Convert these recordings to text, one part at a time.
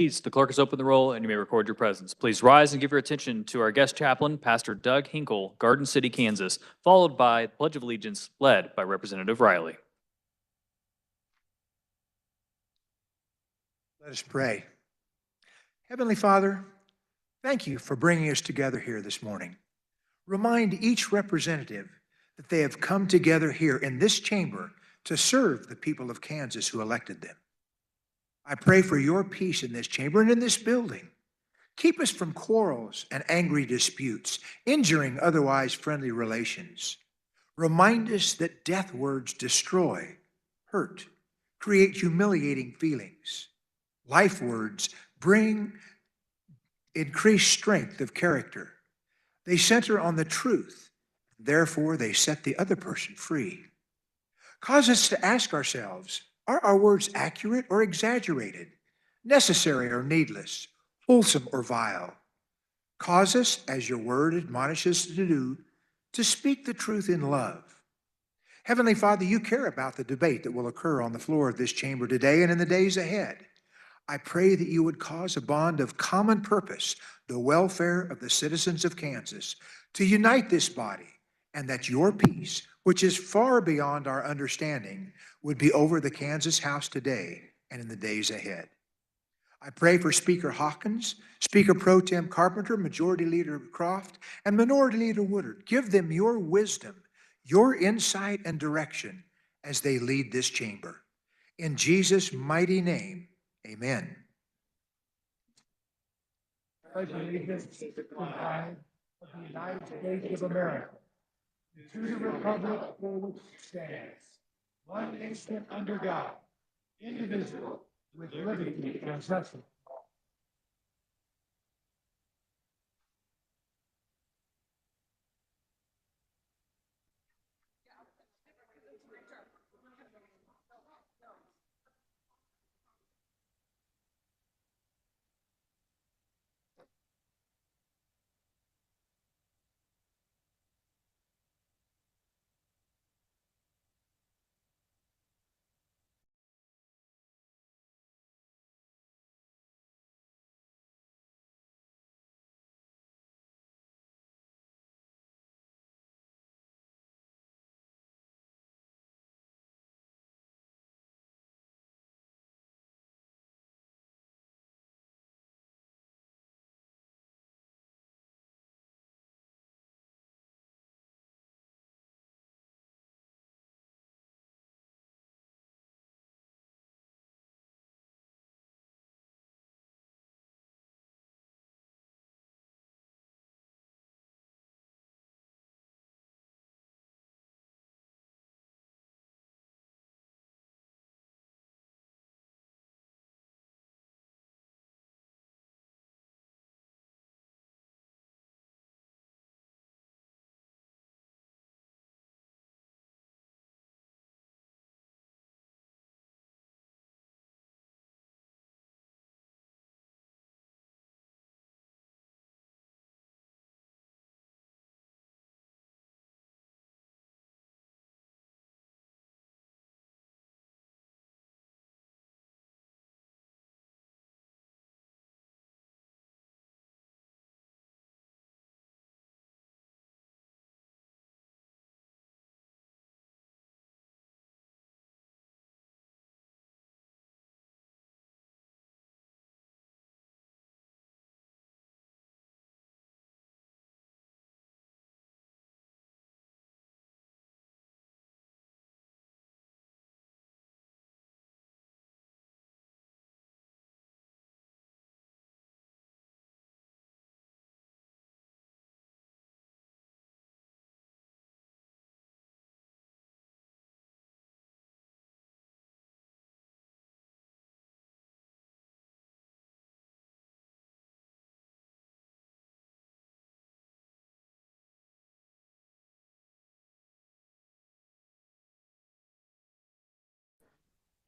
The clerk has opened the roll, and you may record your presence. Please rise and give your attention to our guest chaplain, Pastor Doug Hinkle, Garden City, Kansas, followed by the Pledge of Allegiance led by Representative Riley. Let us pray. Heavenly Father, thank you for bringing us together here this morning. Remind each representative that they have come together here in this chamber to serve the people of Kansas who elected them. I pray for your peace in this chamber and in this building. Keep us from quarrels and angry disputes, injuring otherwise friendly relations. Remind us that death words destroy, hurt, create humiliating feelings. Life words bring increased strength of character. They center on the truth. Therefore, they set the other person free. Cause us to ask ourselves, are our words accurate or exaggerated, necessary or needless, wholesome or vile? Cause us, as your word admonishes us to do, to speak the truth in love. Heavenly Father, you care about the debate that will occur on the floor of this chamber today and in the days ahead. I pray that you would cause a bond of common purpose, the welfare of the citizens of Kansas, to unite this body, and that your peace, which is far beyond our understanding, would be over the Kansas House today and in the days ahead. I pray for Speaker Hawkins, Speaker Pro Tem Carpenter, Majority Leader Croft, and Minority Leader Woodard. Give them your wisdom, your insight and direction as they lead this chamber. In Jesus' mighty name, amen. Pledge allegiance to the flag of the United States of America, and to the republic for which it stands, one nation under God, indivisible, with liberty and justice.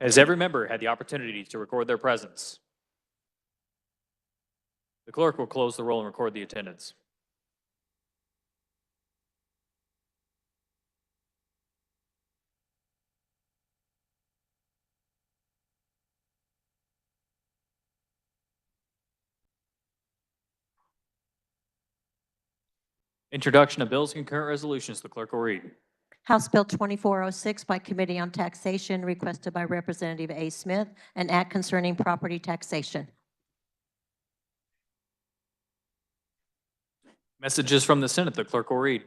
Has every member had the opportunity to record their presence? The clerk will close the roll and record the attendance. Introduction of bills and concurrent resolutions. The clerk will read. House Bill 2406 by Committee on Taxation, requested by Representative A. Smith, an act concerning property taxation. Messages from the Senate. The clerk will read.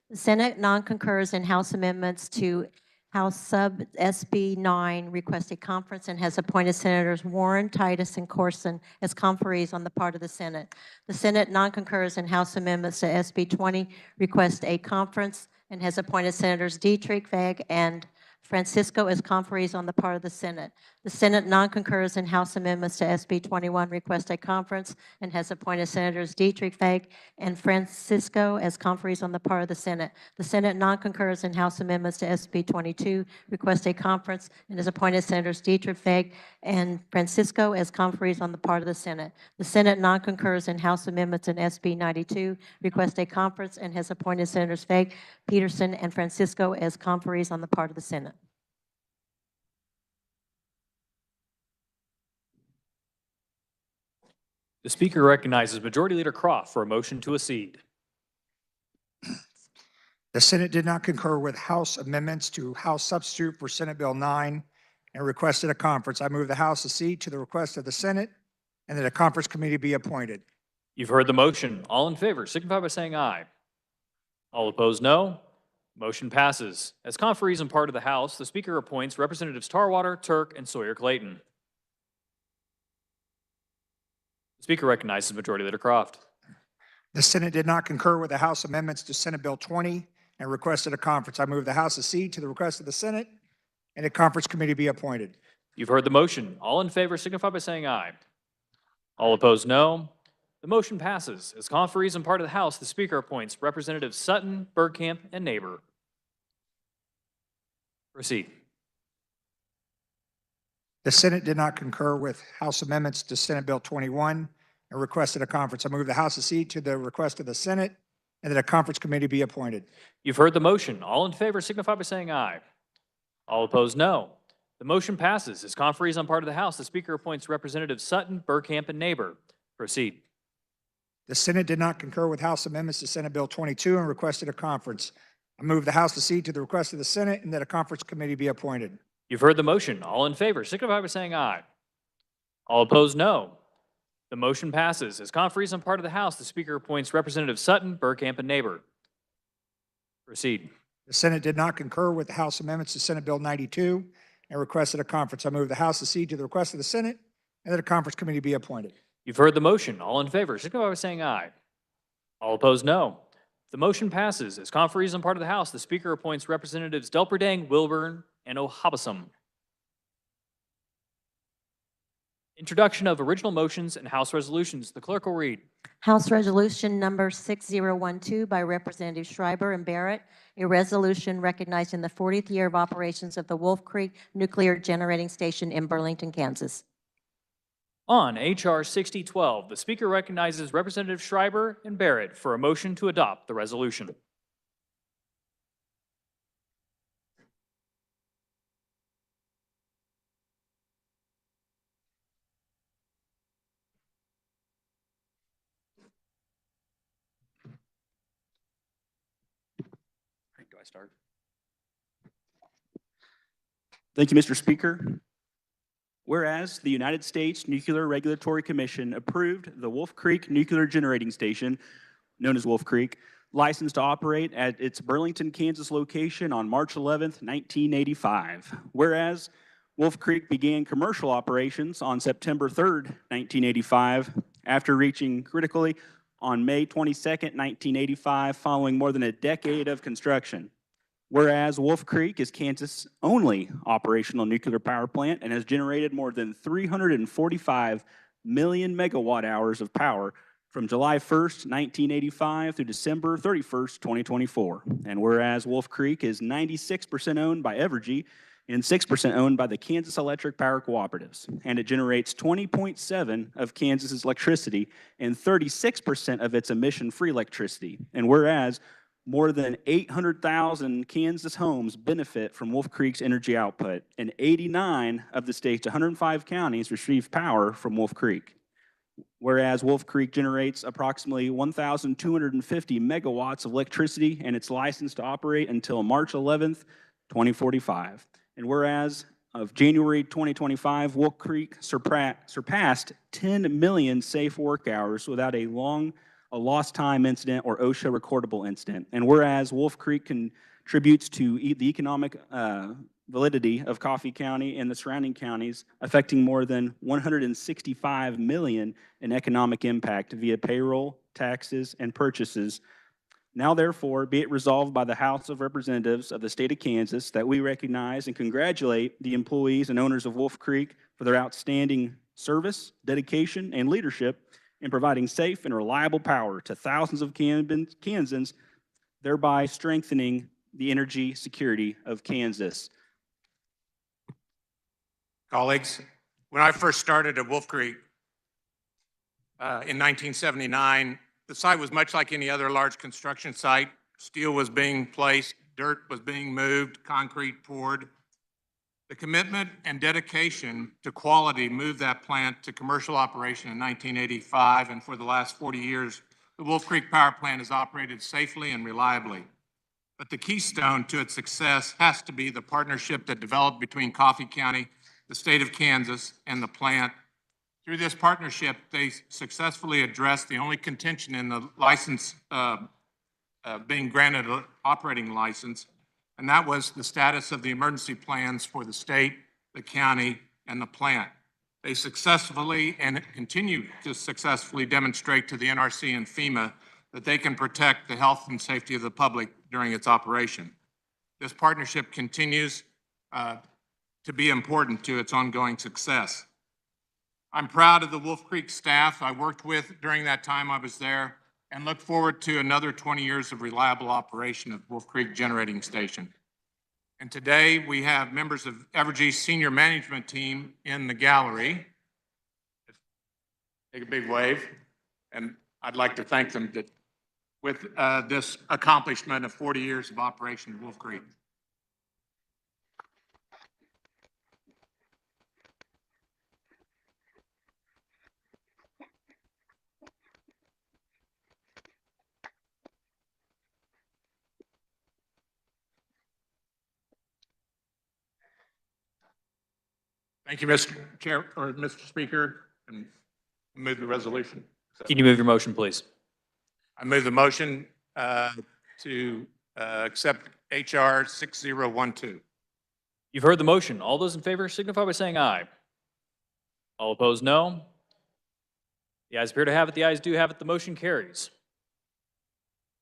The Senate non-concurs in House amendments to House Sub SB 9, requests a conference, and has appointed Senators Warren, Titus, and Corson as conferees on the part of the Senate. The Senate non-concurs in House amendments to SB 20, requests a conference, and has appointed Senators Dietrich, Vag, and Francisco as conferees on the part of the Senate. The Senate non-concurs in House amendments to SB 21, requests a conference, and has appointed Senators Dietrich, Vag, and Francisco as conferees on the part of the Senate. The Senate non-concurs in House amendments to SB 22, requests a conference, and has appointed Senators Dietrich, Vag, and Francisco as conferees on the part of the Senate. The Senate non-concurs in House amendments in SB 92, requests a conference, and has appointed Senators Vag, Peterson, and Francisco as conferees on the part of the Senate. The Speaker recognizes Majority Leader Croft for a motion to accede. The Senate did not concur with House amendments to House substitute for Senate Bill 9 and requested a conference. I move the House accede to the request of the Senate and that a conference committee be appointed. You've heard the motion. All in favor signify by saying aye. All opposed, no. Motion passes. As conferees and part of the House, the Speaker appoints Representatives Tarwater, Turk, and Sawyer-Clayton. The Speaker recognizes Majority Leader Croft. The Senate did not concur with the House amendments to Senate Bill 20 and requested a conference. I move the House accede to the request of the Senate and a conference committee be appointed. You've heard the motion. All in favor signify by saying aye. All opposed, no. The motion passes. As conferees and part of the House, the Speaker appoints Representatives Sutton, Bergkamp, and Neighbor. Proceed. The Senate did not concur with House amendments to Senate Bill 21 and requested a conference. I move the House accede to the request of the Senate and that a conference committee be appointed. You've heard the motion. All in favor signify by saying aye. All opposed, no. The motion passes. As conferees on part of the House, the Speaker appoints Representatives Sutton, Bergkamp, and Neighbor. Proceed. The Senate did not concur with House amendments to Senate Bill 22 and requested a conference. I move the House accede to the request of the Senate and that a conference committee be appointed. You've heard the motion. All in favor signify by saying aye. All opposed, no. The motion passes. As conferees on part of the House, the Speaker appoints Representatives Sutton, Bergkamp, and Neighbor. Proceed. The Senate did not concur with the House amendments to Senate Bill 92 and requested a conference. I move the House accede to the request of the Senate and that a conference committee be appointed. You've heard the motion. All in favor signify by saying aye. All opposed, no. The motion passes. As conferees on part of the House, the Speaker appoints Representatives Delperdang, Wilburn, and O'Habasam. Introduction of original motions and House resolutions. The clerk will read. House Resolution Number 6012 by Representatives Schreiber and Barrett, a resolution recognizing the 40th year of operations of the Wolf Creek Nuclear Generating Station in Burlington, Kansas. On H.R. 6012, the Speaker recognizes Representatives Schreiber and Barrett for a motion to adopt the resolution. Do I start? Thank you, Mr. Speaker. Whereas the United States Nuclear Regulatory Commission approved the Wolf Creek Nuclear Generating Station, known as Wolf Creek, licensed to operate at its Burlington, Kansas location on March 11th, 1985. Whereas Wolf Creek began commercial operations on September 3rd, 1985, after reaching critically on May 22nd, 1985, following more than a decade of construction. Whereas Wolf Creek is Kansas' only operational nuclear power plant and has generated more than 345 million megawatt hours of power from July 1st, 1985 through December 31st, 2024. And whereas Wolf Creek is 96% owned by Evergy and 6% owned by the Kansas Electric Power Cooperatives, and it generates 20.7% of Kansas's electricity and 36% of its emission-free electricity. And whereas more than 800,000 Kansas homes benefit from Wolf Creek's energy output, and 89 of the state's 105 counties receive power from Wolf Creek. Whereas Wolf Creek generates approximately 1,250 megawatts of electricity and it's licensed to operate until March 11th, 2045. And whereas of January 2025, Wolf Creek surpassed 10 million safe work hours without a lost time incident or OSHA recordable incident. And whereas Wolf Creek contributes to the economic validity of Coffee County and the surrounding counties, affecting more than 165 million in economic impact via payroll, taxes, and purchases. Now therefore, be it resolved by the House of Representatives of the state of Kansas that we recognize and congratulate the employees and owners of Wolf Creek for their outstanding service, dedication, and leadership in providing safe and reliable power to thousands of Kansans, thereby strengthening the energy security of Kansas. Colleagues, when I first started at Wolf Creek in 1979, the site was much like any other large construction site. Steel was being placed, dirt was being moved, concrete poured. The commitment and dedication to quality moved that plant to commercial operation in 1985, and for the last 40 years, the Wolf Creek Power Plant has operated safely and reliably. But the keystone to its success has to be the partnership that developed between Coffee County, the state of Kansas, and the plant. Through this partnership, they successfully addressed the only contention in the license being granted an operating license, and that was the status of the emergency plans for the state, the county, and the plant. They successfully and continue to successfully demonstrate to the NRC and FEMA that they can protect the health and safety of the public during its operation. This partnership continues to be important to its ongoing success. I'm proud of the Wolf Creek staff I worked with during that time I was there and look forward to another 20 years of reliable operation of Wolf Creek Generating Station. And today we have members of Evergy's senior management team in the gallery. Take a big wave. And I'd like to thank them with this accomplishment of 40 years of operation at Wolf Creek. Thank you, Mr. Chair, or Mr. Speaker, and move the resolution. Can you move your motion, please? I move the motion to accept HR 6012. You've heard the motion. All those in favor signify by saying aye. All opposed, no. The ayes appear to have it. The ayes do have it. The motion carries.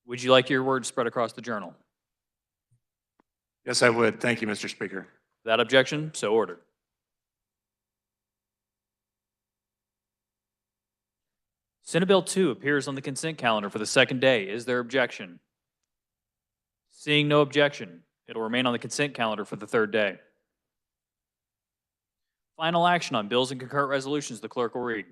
Would you like your words spread across the journal? Yes, I would. Thank you, Mr. Speaker. Without objection, so ordered. Senate Bill 2 appears on the consent calendar for the second day. Is there objection? Seeing no objection, it'll remain on the consent calendar for the third day. Final action on bills and concurrent resolutions, the clerk will read.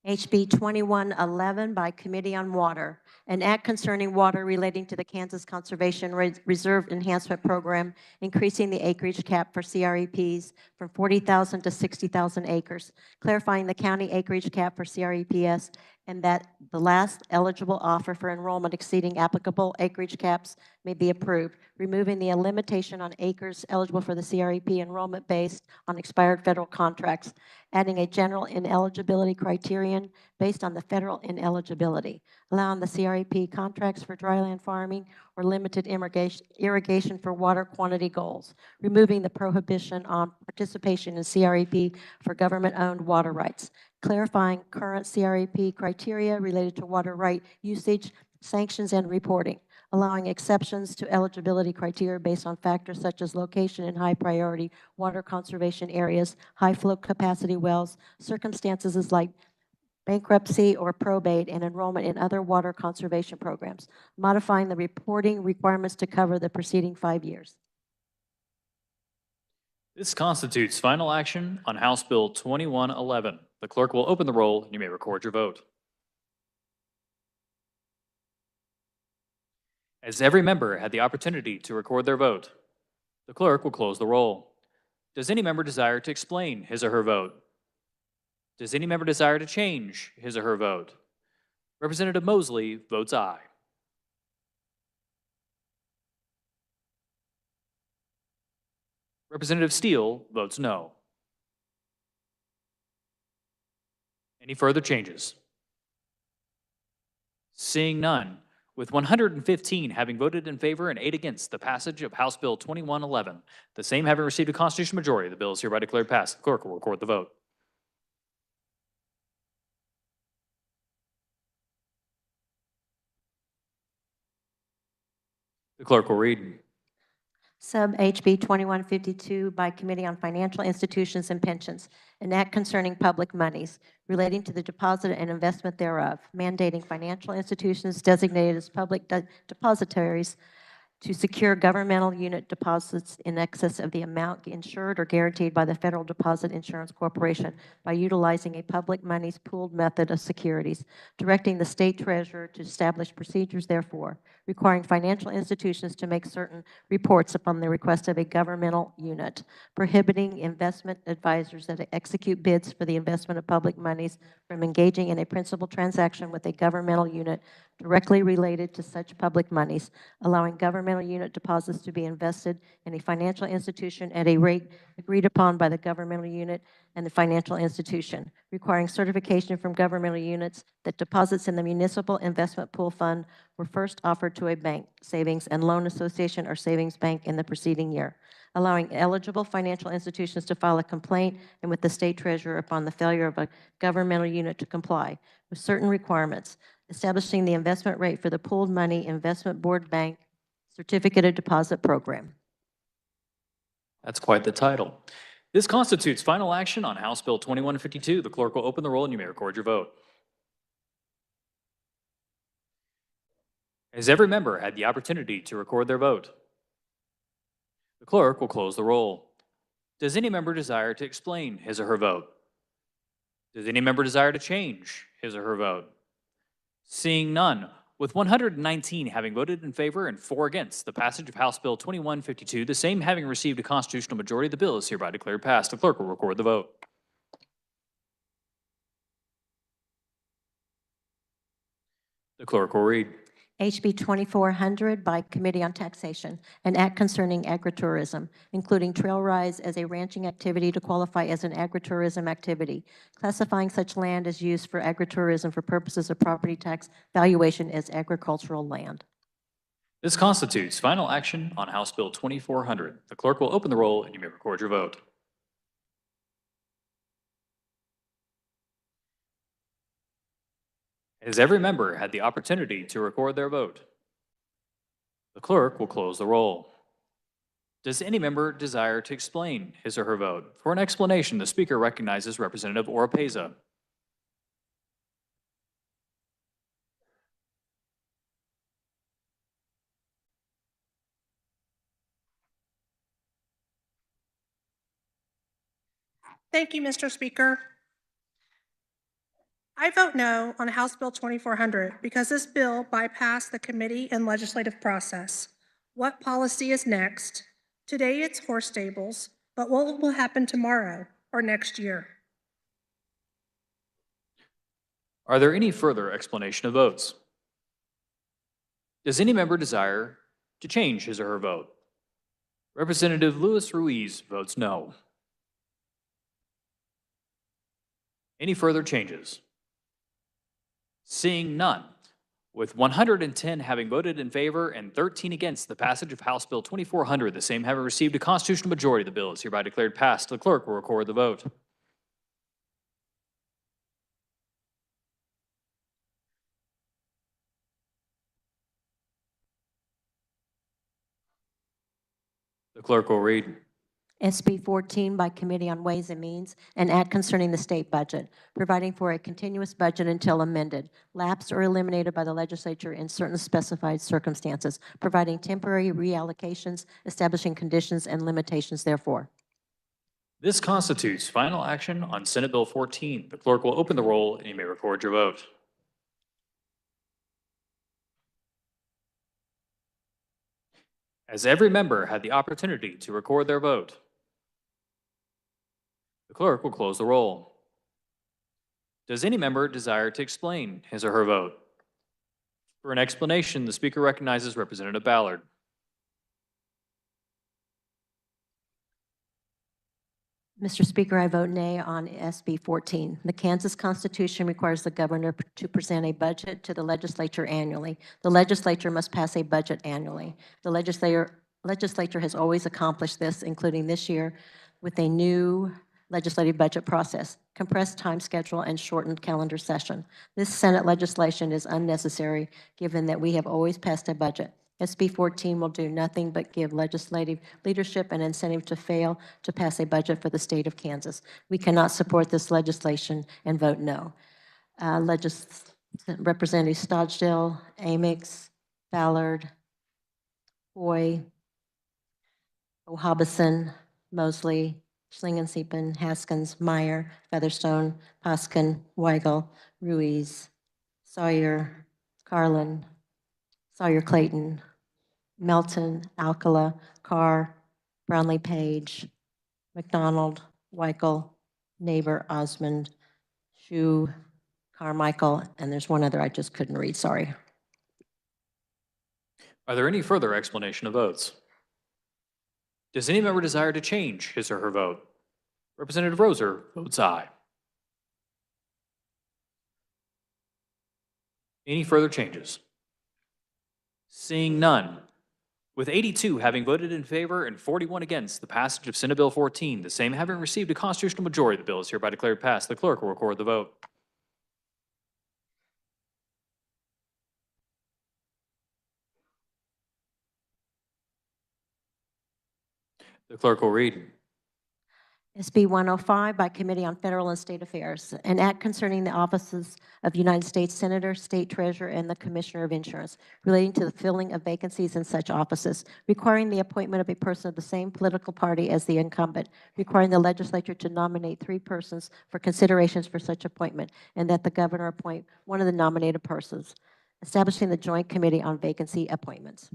HB 2111 by Committee on Water, an act concerning water relating to the Kansas Conservation Reserve Enhancement Program, increasing the acreage cap for CREPs from 40,000 to 60,000 acres, clarifying the county acreage cap for CREPs, and that the last eligible offer for enrollment exceeding applicable acreage caps may be approved, removing the limitation on acres eligible for the CREP enrollment based on expired federal contracts, adding a general ineligibility criterion based on the federal ineligibility, allowing the CREP contracts for dryland farming or limited irrigation for water quantity goals, removing the prohibition on participation in CREP for government-owned water rights, clarifying current CREP criteria related to water right usage, sanctions, and reporting, allowing exceptions to eligibility criteria based on factors such as location in high-priority water conservation areas, high flow capacity wells, circumstances like bankruptcy or probate, and enrollment in other water conservation programs, modifying the reporting requirements to cover the preceding 5 years. This constitutes final action on House Bill 2111. The clerk will open the roll, and you may record your vote. As every member had the opportunity to record their vote, the clerk will close the roll. Does any member desire to explain his or her vote? Does any member desire to change his or her vote? Representative Mosley votes aye. Representative Steele votes no. Any further changes? Seeing none, with 115 having voted in favor and 8 against the passage of House Bill 2111, the same having received a constitutional majority, the bill is hereby declared passed. The clerk will record the vote. The clerk will read. Sub HB 2152 by Committee on Financial Institutions and Pensions, an act concerning public monies relating to the deposit and investment thereof, mandating financial institutions designated as public depositories to secure governmental unit deposits in excess of the amount insured or guaranteed by the Federal Deposit Insurance Corporation by utilizing a public monies pooled method of securities, directing the state treasurer to establish procedures therefore, requiring financial institutions to make certain reports upon the request of a governmental unit, prohibiting investment advisors that execute bids for the investment of public monies from engaging in a principal transaction with a governmental unit directly related to such public monies, allowing governmental unit deposits to be invested in a financial institution at a rate agreed upon by the governmental unit and the financial institution, requiring certification from governmental units that deposits in the municipal investment pool fund were first offered to a bank, savings and loan association, or savings bank in the preceding year, allowing eligible financial institutions to file a complaint and with the state treasurer upon the failure of a governmental unit to comply with certain requirements, establishing the investment rate for the pooled money investment board bank certificate of deposit program. That's quite the title. This constitutes final action on House Bill 2152. The clerk will open the roll and you may record your vote. Has every member had the opportunity to record their vote? The clerk will close the roll. Does any member desire to explain his or her vote? Does any member desire to change his or her vote? Seeing none, with 119 having voted in favor and 4 against the passage of House Bill 2152, the same having received a constitutional majority, the bill is hereby declared passed. The clerk will record the vote. The clerk will read. HB 2400 by Committee on Taxation, an act concerning agritourism, including trail rides as a ranching activity to qualify as an agritourism activity, classifying such land as used for agritourism for purposes of property tax valuation as agricultural land. This constitutes final action on House Bill 2400. The clerk will open the roll and you may record your vote. Has every member had the opportunity to record their vote? The clerk will close the roll. Does any member desire to explain his or her vote? For an explanation, the speaker recognizes Representative Oropeza. Thank you, Mr. Speaker. I vote no on House Bill 2400 because this bill bypassed the committee and legislative process. What policy is next? Today it's horse stables, but what will happen tomorrow or next year? Are there any further explanation of votes? Does any member desire to change his or her vote? Representative Luis Ruiz votes no. Any further changes? Seeing none, with 110 having voted in favor and 13 against the passage of House Bill 2400, the same having received a constitutional majority, the bill is hereby declared passed. The clerk will record the vote. The clerk will read. SB 14 by Committee on Ways and Means, an act concerning the state budget, providing for a continuous budget until amended, lapsed, or eliminated by the legislature in certain specified circumstances, providing temporary reallocations, establishing conditions and limitations therefore. This constitutes final action on Senate Bill 14. The clerk will open the roll and you may record your vote. Has every member had the opportunity to record their vote? The clerk will close the roll. Does any member desire to explain his or her vote? For an explanation, the speaker recognizes Representative Ballard. Mr. Speaker, I vote nay on SB 14. The Kansas Constitution requires the governor to present a budget to the legislature annually. The legislature must pass a budget annually. The legislature has always accomplished this, including this year, with a new legislative budget process, compressed time schedule, and shortened calendar session. This Senate legislation is unnecessary, given that we have always passed a budget. SB 14 will do nothing but give legislative leadership an incentive to fail to pass a budget for the state of Kansas. We cannot support this legislation and vote no. Representative Stodgdale, Amix, Ballard, Hoy, O'Hobson, Mosley, Schlingensieben, Haskins, Meyer, Featherstone, Poskin, Weigel, Ruiz, Sawyer, Carlin, Sawyer-Clayton, Melton, Alcala, Carr, Brownlee-Page, McDonald, Weichel, Neighbor, Osmond, Shu, Carmichael, and there's one other I just couldn't read, sorry. Are there any further explanation of votes? Does any member desire to change his or her vote? Representative Roser votes aye. Any further changes? Seeing none. With 82 having voted in favor and 41 against the passage of Senate Bill 14, the same having received a constitutional majority, the bill is hereby declared passed. The clerk will record the vote. The clerk will read. SB 105 by Committee on Federal and State Affairs, an act concerning the offices of United States Senator, State Treasurer, and the Commissioner of Insurance relating to the filling of vacancies in such offices, requiring the appointment of a person of the same political party as the incumbent, requiring the legislature to nominate 3 persons for considerations for such appointment, and that the governor appoint one of the nominated persons, establishing the Joint Committee on Vacancy Appointments.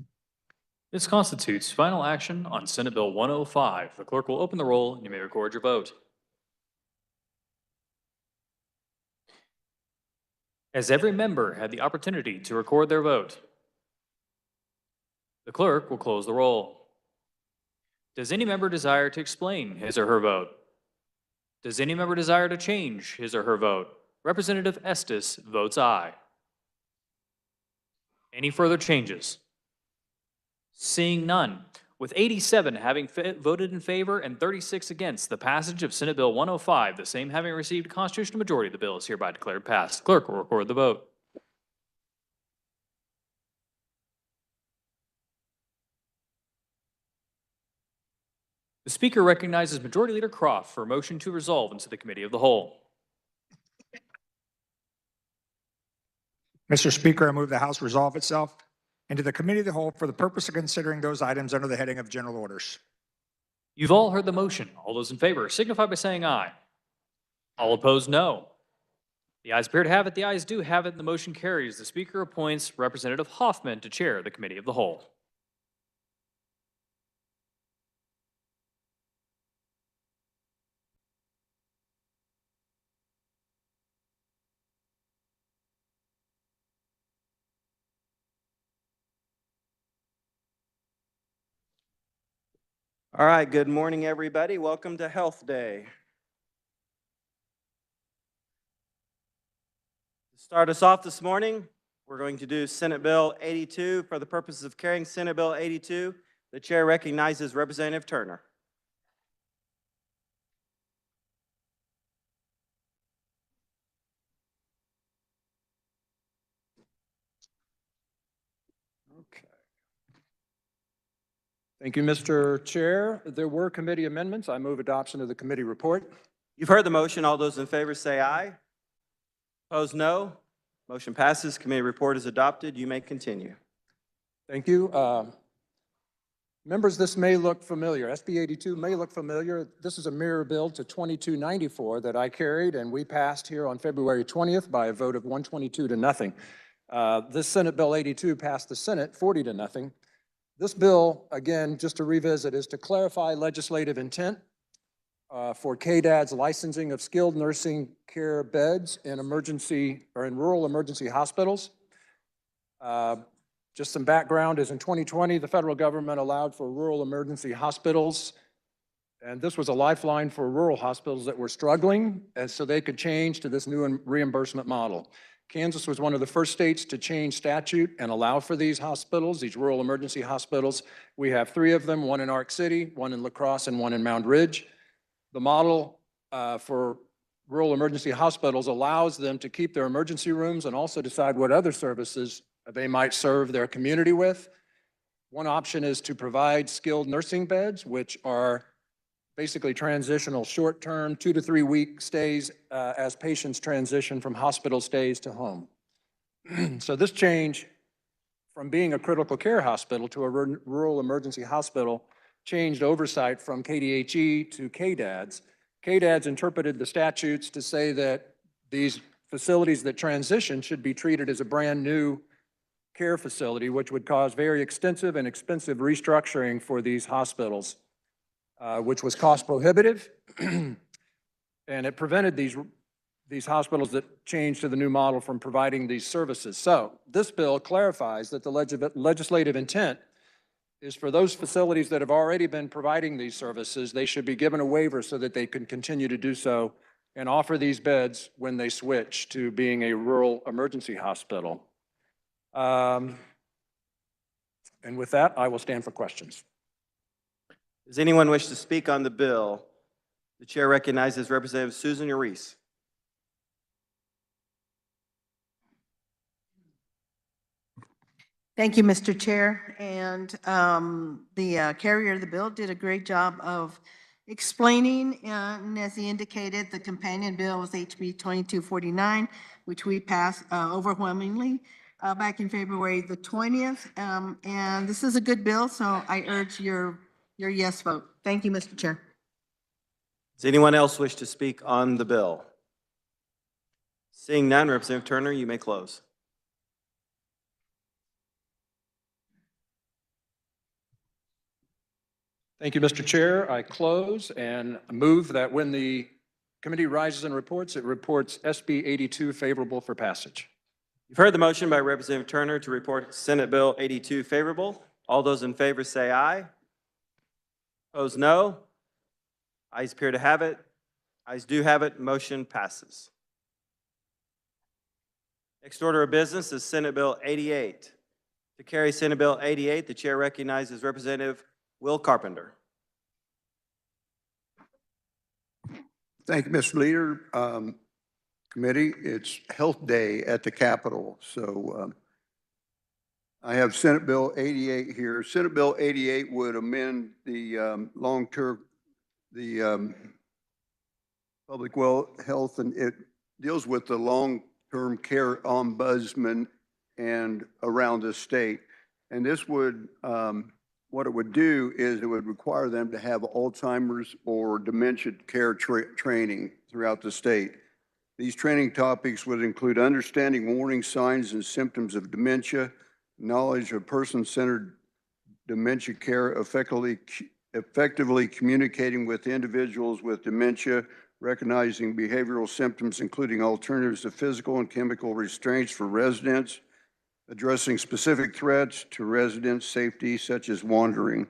This constitutes final action on Senate Bill 105. The clerk will open the roll and you may record your vote. Has every member had the opportunity to record their vote? The clerk will close the roll. Does any member desire to explain his or her vote? Does any member desire to change his or her vote? Representative Estes votes aye. Any further changes? Seeing none. With 87 having voted in favor and 36 against the passage of Senate Bill 105, the same having received a constitutional majority, the bill is hereby declared passed. Clerk will record the vote. The Speaker recognizes Majority Leader Croft for a motion to resolve into the Committee of the Whole. Mr. Speaker, I move the House resolve itself into the Committee of the Whole for the purpose of considering those items under the heading of General Orders. You've all heard the motion. All those in favor signify by saying aye. All opposed, no. The ayes appear to have it. The ayes do have it, and the motion carries. The Speaker appoints Representative Hoffman to chair the Committee of the Whole. All right, good morning, everybody. Welcome to Health Day. To start us off this morning, we're going to do Senate Bill 82. For the purposes of carrying Senate Bill 82, the chair recognizes Representative Turner. Okay. Thank you, Mr. Chair. There were committee amendments. I move adoption of the committee report. You've heard the motion. All those in favor say aye. Opposed, no. Motion passes. Committee report is adopted. You may continue. Thank you. Members, this may look familiar. SB 82 may look familiar. This is a mirror bill to 2294 that I carried and we passed here on February 20th by a vote of 122 to nothing. This Senate Bill 82 passed the Senate 40 to nothing. This bill, again, just to revisit, is to clarify legislative intent for KDAD's licensing of skilled nursing care beds in rural emergency hospitals. Just some background is in 2020, the federal government allowed for rural emergency hospitals, and this was a lifeline for rural hospitals that were struggling, and so they could change to this new reimbursement model. Kansas was one of the first states to change statute and allow for these hospitals, these rural emergency hospitals. We have 3 of them, one in Ark City, one in La Crosse, and one in Mound Ridge. The model for rural emergency hospitals allows them to keep their emergency rooms and also decide what other services they might serve their community with. One option is to provide skilled nursing beds, which are basically transitional short-term 2 to 3 week stays as patients transition from hospital stays to home. So this change from being a critical care hospital to a rural emergency hospital changed oversight from KDHE to KDADS. KDADS interpreted the statutes to say that these facilities that transition should be treated as a brand new care facility, which would cause very extensive and expensive restructuring for these hospitals, which was cost prohibitive, and it prevented these hospitals that changed to the new model from providing these services. So this bill clarifies that the legislative intent is for those facilities that have already been providing these services, they should be given a waiver so that they can continue to do so and offer these beds when they switch to being a rural emergency hospital. And with that, I will stand for questions. Does anyone wish to speak on the bill? The chair recognizes Representative Susan Reese. Thank you, Mr. Chair. And the carrier of the bill did a great job of explaining, and as he indicated, the companion bill was HB 2249, which we passed overwhelmingly back in February the 20th. And this is a good bill, so I urge your yes vote. Thank you, Mr. Chair. Does anyone else wish to speak on the bill? Seeing none, Representative Turner, you may close. Thank you, Mr. Chair. I close and move that when the committee rises and reports, it reports SB 82 favorable for passage. You've heard the motion by Representative Turner to report Senate Bill 82 favorable. All those in favor say aye. Opposed, no. Ayes appear to have it. Ayes do have it. Motion passes. Next order of business is Senate Bill 88. To carry Senate Bill 88, the chair recognizes Representative Will Carpenter. Thank you, Mr. Leader. Committee, it's Health Day at the Capitol, so I have Senate Bill 88 here. Senate Bill 88 would amend the long-term, public health, and it deals with the long-term care ombudsman and around the state. And this would, what it would do is it would require them to have Alzheimer's or dementia care training throughout the state. These training topics would include understanding warning signs and symptoms of dementia, knowledge of person-centered dementia care, effectively communicating with individuals with dementia, recognizing behavioral symptoms, including alternatives to physical and chemical restraints for residents, addressing specific threats to residents' safety, such as wandering,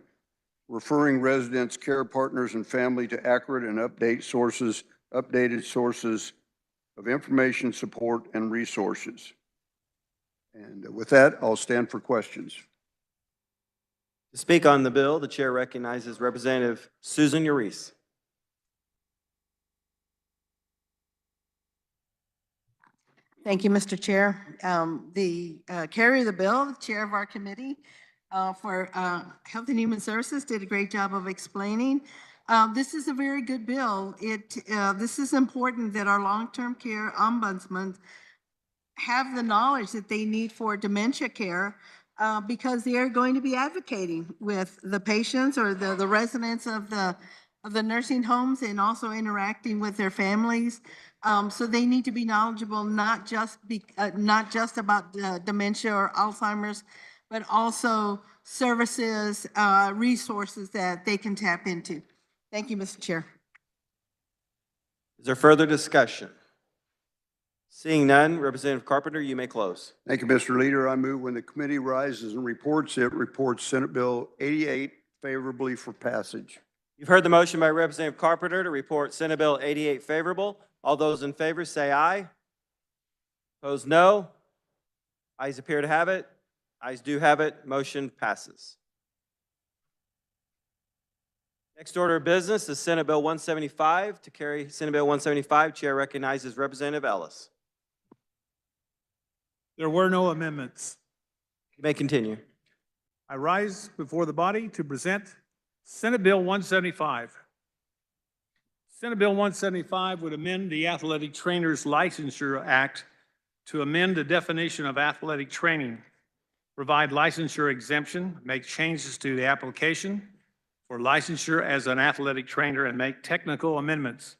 referring residents, care partners, and family to accurate and updated sources of information, support, and resources. And with that, I'll stand for questions. To speak on the bill, the chair recognizes Representative Susan Reese. Thank you, Mr. Chair. The carrier of the bill, the chair of our committee for Health and Human Services, did a great job of explaining. This is a very good bill. This is important that our long-term care ombudsmen have the knowledge that they need for dementia care because they are going to be advocating with the patients or the residents of the nursing homes and also interacting with their families. So they need to be knowledgeable, not just about dementia or Alzheimer's, but also services, resources that they can tap into. Thank you, Mr. Chair. Is there further discussion? Seeing none, Representative Carpenter, you may close. Thank you, Mr. Leader. I move when the committee rises and reports, it reports Senate Bill 88 favorably for passage. You've heard the motion by Representative Carpenter to report Senate Bill 88 favorable. All those in favor say aye. Opposed, no. Ayes appear to have it. Ayes do have it. Motion passes. Next order of business is Senate Bill 175. To carry Senate Bill 175, Chair recognizes Representative Ellis. There were no amendments. You may continue. I rise before the body to present Senate Bill 175. Senate Bill 175 would amend the Athletic Trainers Licensure Act to amend the definition of athletic training, provide licensure exemption, make changes to the application for licensure as an athletic trainer, and make technical amendments.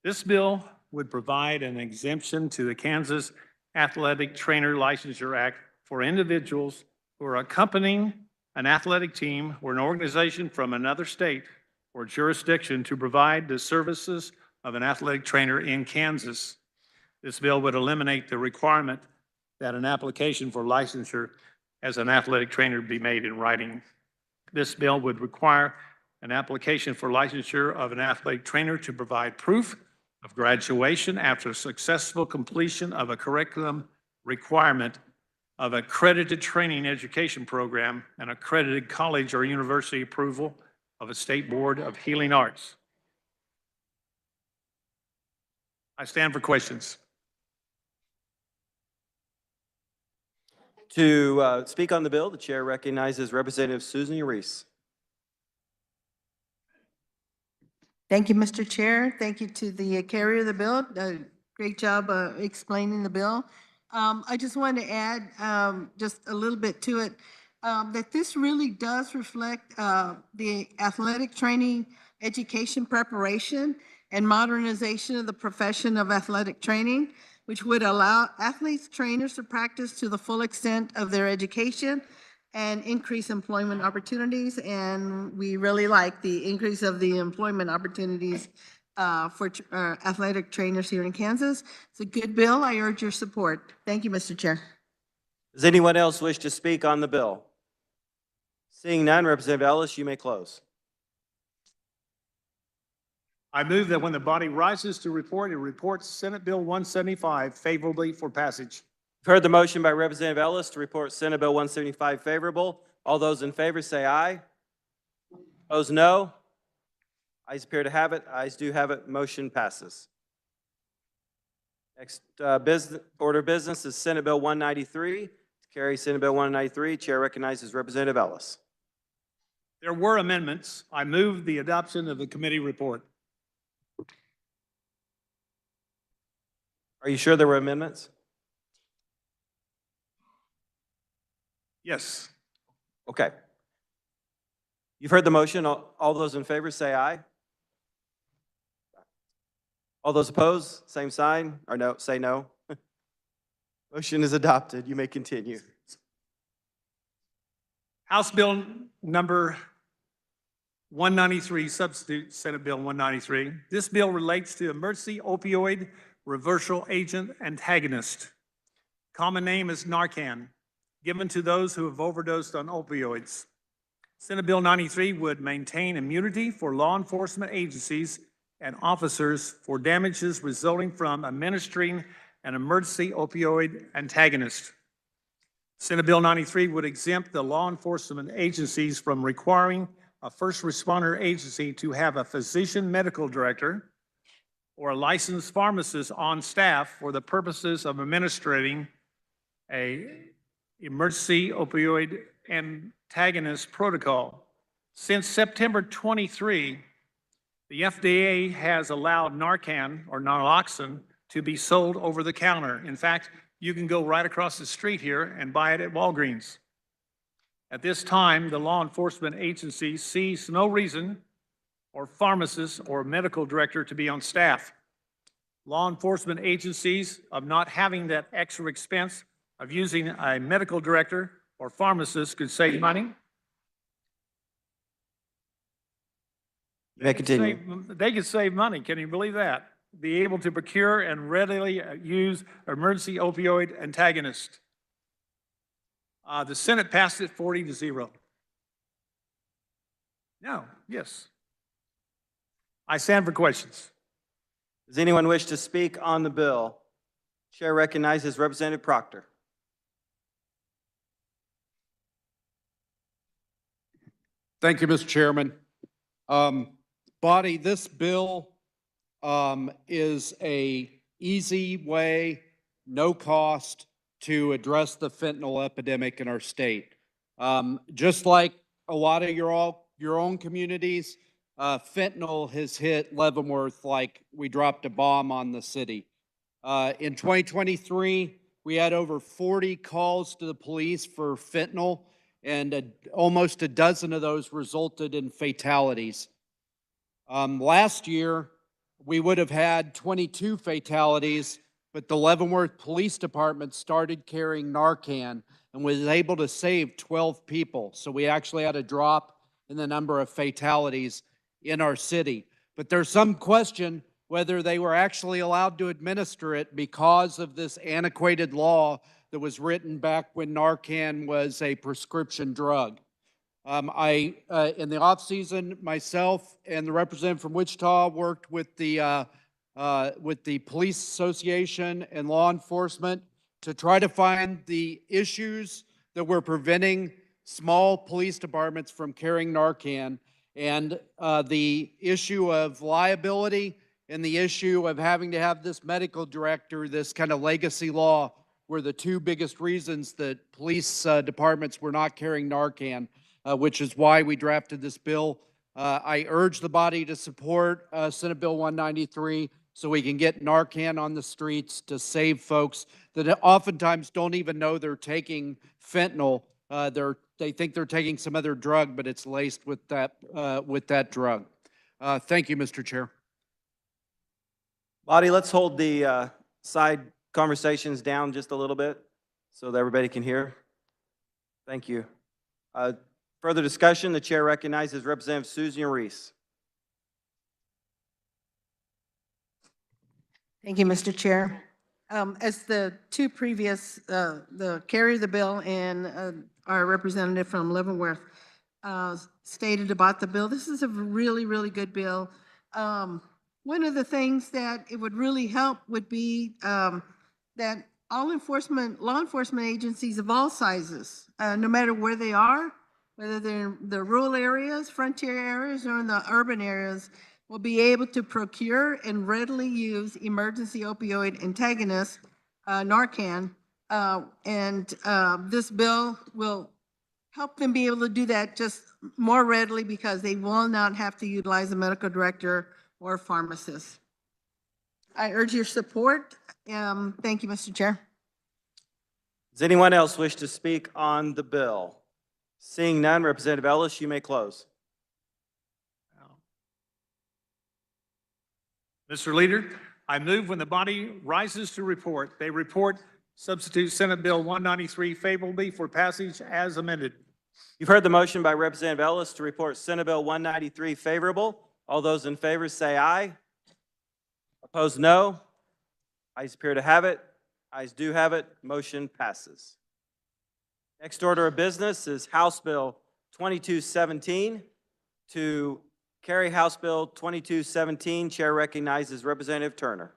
This bill would provide an exemption to the Kansas Athletic Trainer Licensure Act for individuals who are accompanying an athletic team or an organization from another state or jurisdiction to provide the services of an athletic trainer in Kansas. This bill would eliminate the requirement that an application for licensure as an athletic trainer be made in writing. This bill would require an application for licensure of an athletic trainer to provide proof of graduation after successful completion of a curriculum requirement of accredited training education program and accredited college or university approval of a state board of healing arts. I stand for questions. To speak on the bill, the chair recognizes Representative Susan Reese. Thank you, Mr. Chair. Thank you to the carrier of the bill. Great job explaining the bill. I just wanted to add just a little bit to it, that this really does reflect the athletic training, education preparation, and modernization of the profession of athletic training, which would allow athletes, trainers to practice to the full extent of their education and increase employment opportunities. And we really like the increase of the employment opportunities for athletic trainers here in Kansas. It's a good bill. I urge your support. Thank you, Mr. Chair. Does anyone else wish to speak on the bill? Seeing none, Representative Ellis, you may close. I move that when the body rises to report, it reports Senate Bill 175 favorably for passage. You've heard the motion by Representative Ellis to report Senate Bill 175 favorable. All those in favor say aye. Opposed, no. Ayes appear to have it. Ayes do have it. Motion passes. Next order of business is Senate Bill 193. To carry Senate Bill 193, Chair recognizes Representative Ellis. There were amendments. I move the adoption of the committee report. Are you sure there were amendments? Yes. Okay. You've heard the motion. All those in favor say aye. All those opposed, same sign, or no, say no. Motion is adopted. You may continue. House Bill number 193, substitute Senate Bill 193. This bill relates to emergency opioid reversal agent antagonist. Common name is Narcan, given to those who have overdosed on opioids. Senate Bill 93 would maintain immunity for law enforcement agencies and officers for damages resulting from administering an emergency opioid antagonist. Senate Bill 93 would exempt the law enforcement agencies from requiring a first responder agency to have a physician medical director or a licensed pharmacist on staff for the purposes of administering a emergency opioid antagonist protocol. Since September 23, the FDA has allowed Narcan or naloxone to be sold over the counter. In fact, you can go right across the street here and buy it at Walgreens. At this time, the law enforcement agency sees no reason or pharmacist or medical director to be on staff. Law enforcement agencies of not having that extra expense of using a medical director or pharmacist could save money. You may continue. They could save money. Can you believe that? be able to procure and readily use emergency opioid antagonist. The Senate passed it 40-0. No, yes. I stand for questions. Does anyone wish to speak on the bill? Chair recognizes Representative Proctor. Thank you, Mr. Chairman. Body, this bill is a easy way, no cost, to address the fentanyl epidemic in our state. Just like a lot of your own communities, fentanyl has hit Leavenworth like we dropped a bomb on the city. In 2023, we had over 40 calls to the police for fentanyl, and almost a dozen of those resulted in fatalities. Last year, we would have had 22 fatalities, but the Leavenworth Police Department started carrying Narcan and was able to save 12 people. So we actually had a drop in the number of fatalities in our city. But there's some question whether they were actually allowed to administer it because of this antiquated law that was written back when Narcan was a prescription drug. In the off-season, myself and the representative from Wichita worked with the police association and law enforcement to try to find the issues that were preventing small police departments from carrying Narcan, and the issue of liability and the issue of having to have this medical director, this kind of legacy law, were the two biggest reasons that police departments were not carrying Narcan, which is why we drafted this bill. I urge the body to support Senate Bill 193 so we can get Narcan on the streets to save folks that oftentimes don't even know they're taking fentanyl. They think they're taking some other drug, but it's laced with that drug. Thank you, Mr. Chair. Body, let's hold the side conversations down just a little bit so that everybody can hear. Thank you. Further discussion, the chair recognizes Representative Susan Reese. Thank you, Mr. Chair. As the two previous, the carrier of the bill and our representative from Leavenworth stated about the bill, this is a really, really good bill. One of the things that it would really help would be that all law enforcement agencies of all sizes, no matter where they are, whether they're in the rural areas, frontier areas, or in the urban areas, will be able to procure and readily use emergency opioid antagonist, Narcan, and this bill will help them be able to do that just more readily because they will not have to utilize a medical director or pharmacist. I urge your support. Thank you, Mr. Chair. Does anyone else wish to speak on the bill? Seeing none, Representative Ellis, you may close. Mr. Leader, I move when the body rises to report, they report substitute Senate Bill 193 favorably for passage as amended. You've heard the motion by Representative Ellis to report Senate Bill 193 favorable. All those in favor say aye. Opposed, no. Ayes appear to have it. Ayes do have it. Motion passes. Next order of business is House Bill 2217. To carry House Bill 2217, Chair recognizes Representative Turner.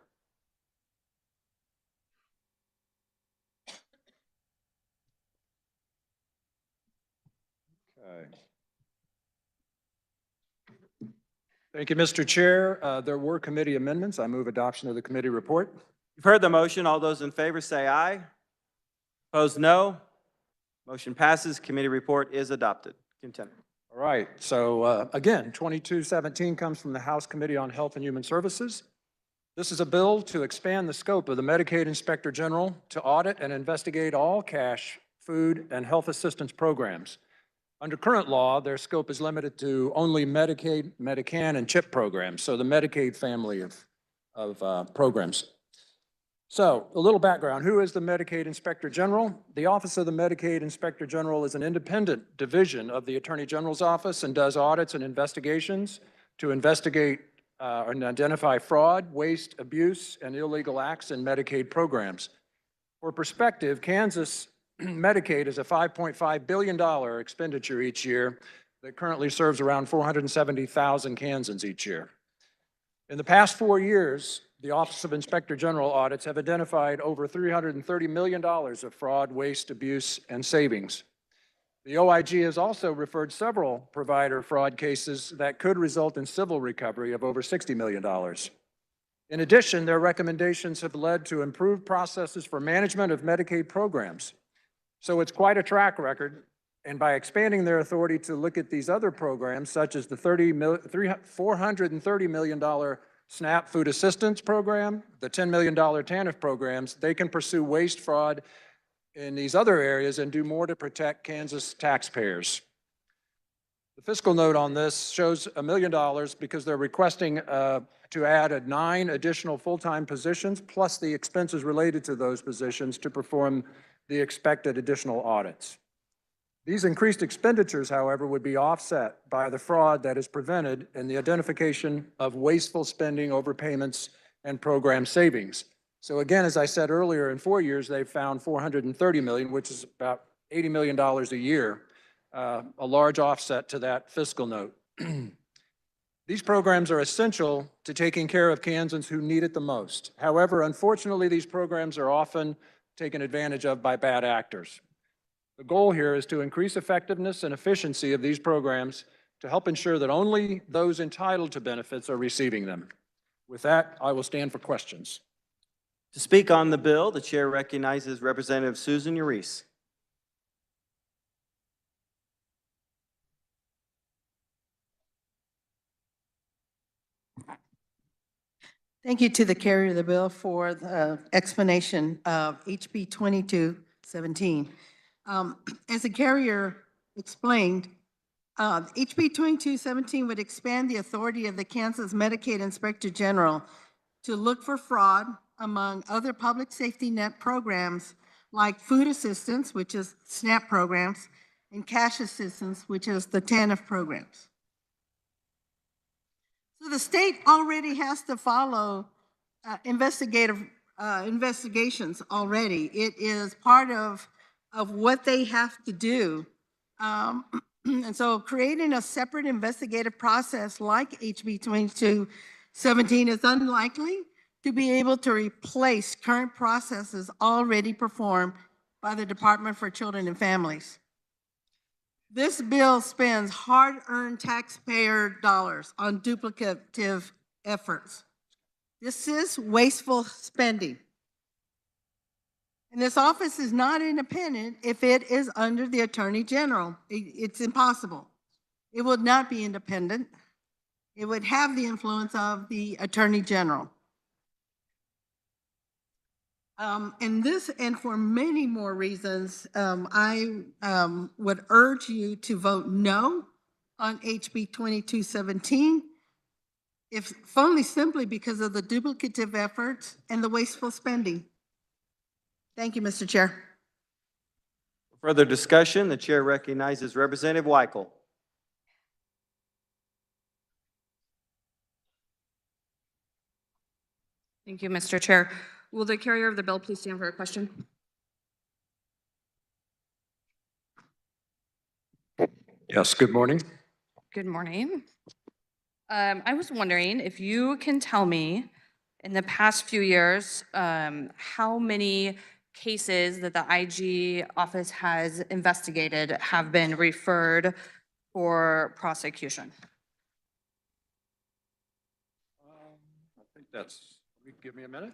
Thank you, Mr. Chair. There were committee amendments. I move adoption of the committee report. You've heard the motion. All those in favor say aye. Opposed, no. Motion passes. Committee report is adopted. Continue. All right. So again, 2217 comes from the House Committee on Health and Human Services. This is a bill to expand the scope of the Medicaid Inspector General to audit and investigate all cash, food, and health assistance programs. Under current law, their scope is limited to only Medicaid, Medican, and CHIP programs, so the Medicaid family of programs. So, a little background. Who is the Medicaid Inspector General? The Office of the Medicaid Inspector General is an independent division of the Attorney General's office and does audits and investigations to investigate and identify fraud, waste, abuse, and illegal acts in Medicaid programs. For perspective, Kansas Medicaid is a $5.5 billion expenditure each year that currently serves around 470,000 Kansans each year. In the past 4 years, the Office of Inspector General audits have identified over $330 million of fraud, waste, abuse, and savings. The OIG has also referred several provider fraud cases that could result in civil recovery of over $60 million. In addition, their recommendations have led to improved processes for management of Medicaid programs. So it's quite a track record, and by expanding their authority to look at these other programs, such as the $430 million SNAP Food Assistance Program, the $10 million TANF programs, they can pursue waste, fraud in these other areas and do more to protect Kansas taxpayers. The fiscal note on this shows $1 million because they're requesting to add 9 additional full-time positions, plus the expenses related to those positions to perform the expected additional audits. These increased expenditures, however, would be offset by the fraud that is prevented in the identification of wasteful spending, overpayments, and program savings. So again, as I said earlier, in 4 years, they've found $430 million, which is about $80 million a year, a large offset to that fiscal note. These programs are essential to taking care of Kansans who need it the most. However, unfortunately, these programs are often taken advantage of by bad actors. The goal here is to increase effectiveness and efficiency of these programs to help ensure that only those entitled to benefits are receiving them. With that, I will stand for questions. To speak on the bill, the chair recognizes Representative Susan Urice. Thank you to the carrier of the bill for the explanation of HB 2217. As the carrier explained, HB 2217 would expand the authority of the Kansas Medicaid Inspector General to look for fraud among other public safety net programs like food assistance, which is SNAP programs, and cash assistance, which is the TANF programs. So the state already has to follow investigations already. It is part of what they have to do. And so creating a separate investigative process like HB 2217 is unlikely to be able to replace current processes already performed by the Department for Children and Families. This bill spends hard-earned taxpayer dollars on duplicative efforts. This is wasteful spending. And this office is not independent if it is under the Attorney General. It's impossible. It would not be independent. It would have the influence of the Attorney General. And for many more reasons, I would urge you to vote no on HB 2217, if only simply because of the duplicative efforts and the wasteful spending. Thank you, Mr. Chair. For further discussion, the chair recognizes Representative Weichel. Thank you, Mr. Chair. Will the carrier of the bill please stand for a question? Yes, good morning. Good morning. I was wondering if you can tell me, in the past few years, how many cases that the IG office has investigated have been referred for prosecution? I think give me a minute.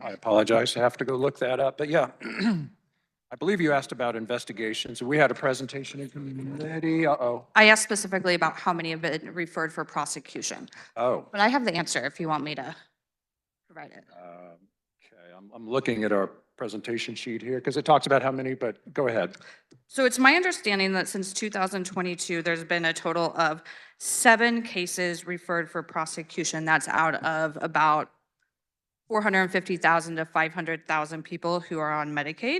I apologize, I have to go look that up, but yeah. I believe you asked about investigations. We had a presentation in committee. Uh-oh. I asked specifically about how many have been referred for prosecution, Oh. but I have the answer if you want me to provide it. Okay, I'm looking at our presentation sheet here because it talks about how many, but go ahead. So it's my understanding that since 2022, there's been a total of 7 cases referred for prosecution. That's out of about 450,000 to 500,000 people who are on Medicaid.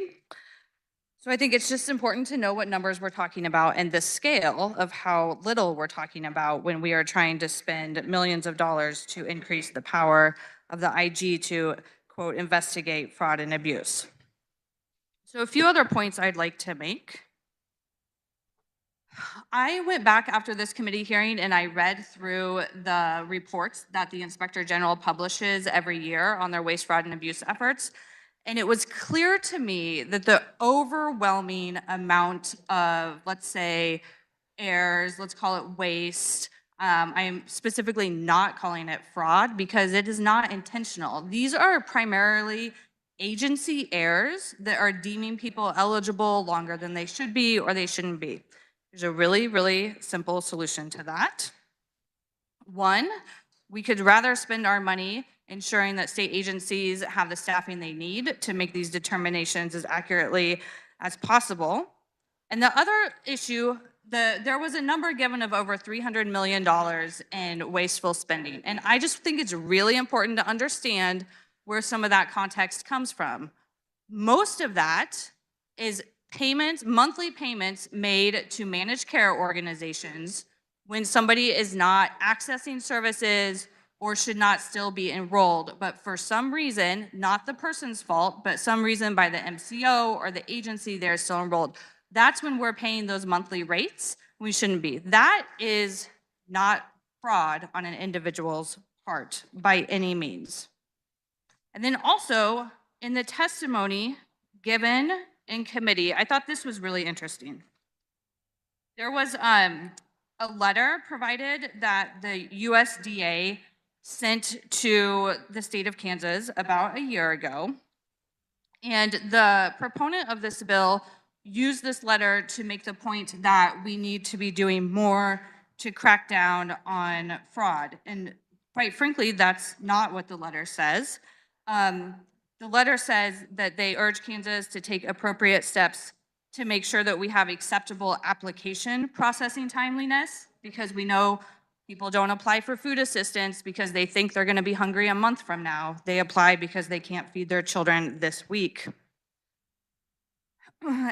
So I think it's just important to know what numbers we're talking about and the scale of how little we're talking about when we are trying to spend millions of dollars to increase the power of the IG to, quote, investigate fraud and abuse. So a few other points I'd like to make. I went back after this committee hearing and I read through the reports that the Inspector General publishes every year on their waste, fraud, and abuse efforts. And it was clear to me that the overwhelming amount of, let's say, errors, let's call it waste, I am specifically not calling it fraud because it is not intentional. These are primarily agency errors that are deeming people eligible longer than they should be or they shouldn't be. There's a really, really simple solution to that. One, we could rather spend our money ensuring that state agencies have the staffing they need to make these determinations as accurately as possible. And the other issue, there was a number given of over $300 million in wasteful spending. And I just think it's really important to understand where some of that context comes from. Most of that is payments, monthly payments made to managed care organizations when somebody is not accessing services or should not still be enrolled, but for some reason, not the person's fault, but some reason by the MCO or the agency they're still enrolled. That's when we're paying those monthly rates. We shouldn't be. That is not fraud on an individual's part by any means. And then also in the testimony given in committee, I thought this was really interesting. There was a letter provided that the USDA sent to the state of Kansas about a year ago. And the proponent of this bill used this letter to make the point that we need to be doing more to crack down on fraud. And quite frankly, that's not what the letter says. The letter says that they urge Kansas to take appropriate steps to make sure that we have acceptable application processing timeliness, because we know people don't apply for food assistance because they think they're going to be hungry a month from now. They apply because they can't feed their children this week.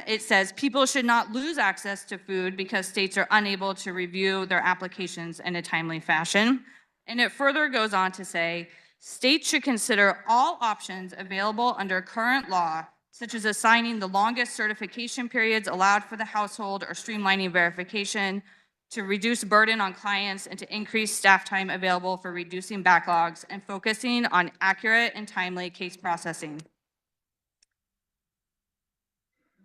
It says people should not lose access to food because states are unable to review their applications in a timely fashion. And it further goes on to say, states should consider all options available under current law, such as assigning the longest certification periods allowed for the household or streamlining verification to reduce burden on clients and to increase staff time available for reducing backlogs and focusing on accurate and timely case processing.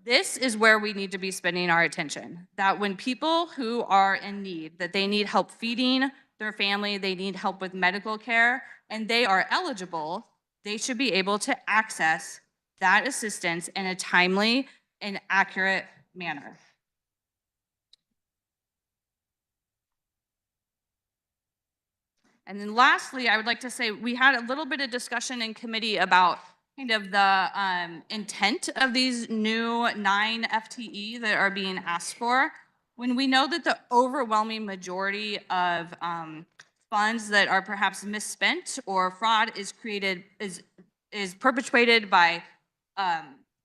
This is where we need to be spending our attention, that when people who are in need, that they need help feeding their family, they need help with medical care, and they are eligible, they should be able to access that assistance in a timely and accurate manner. And then lastly, I would like to say we had a little bit of discussion in committee about kind of the intent of these new 9 FTE that are being asked for. When we know that the overwhelming majority of funds that are perhaps misspent or fraud is perpetrated by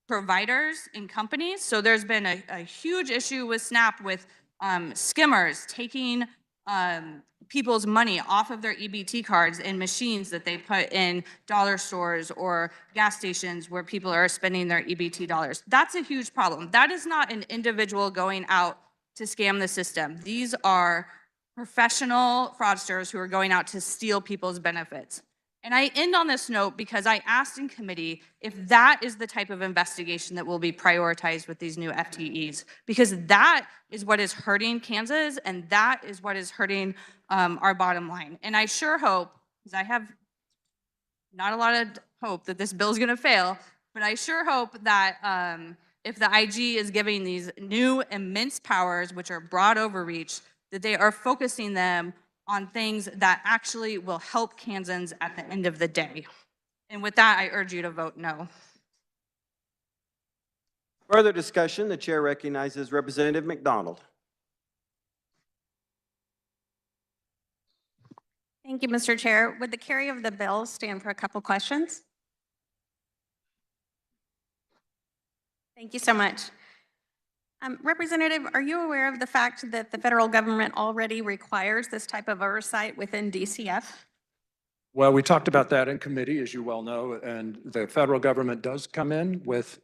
providers and companies. So there's been a huge issue with SNAP with skimmers taking people's money off of their EBT cards in machines that they put in dollar stores or gas stations where people are spending their EBT dollars. That's a huge problem. That is not an individual going out to scam the system. These are professional fraudsters who are going out to steal people's benefits. And I end on this note because I asked in committee if that is the type of investigation that will be prioritized with these new FTEs, because that is what is hurting Kansas and that is what is hurting our bottom line. And I sure hope, because I have not a lot of hope that this bill is going to fail, but I sure hope that if the IG is giving these new immense powers, which are broad overreach, that they are focusing them on things that actually will help Kansans at the end of the day. And with that, I urge you to vote no. Further discussion, the chair recognizes Representative McDonald. Thank you, Mr. Chair. Would the carry of the bill stand for a couple questions? Thank you so much. Representative, are you aware of the fact that the federal government already requires this type of oversight within DCF? Well, we talked about that in committee, as you well know, and the federal government does come in with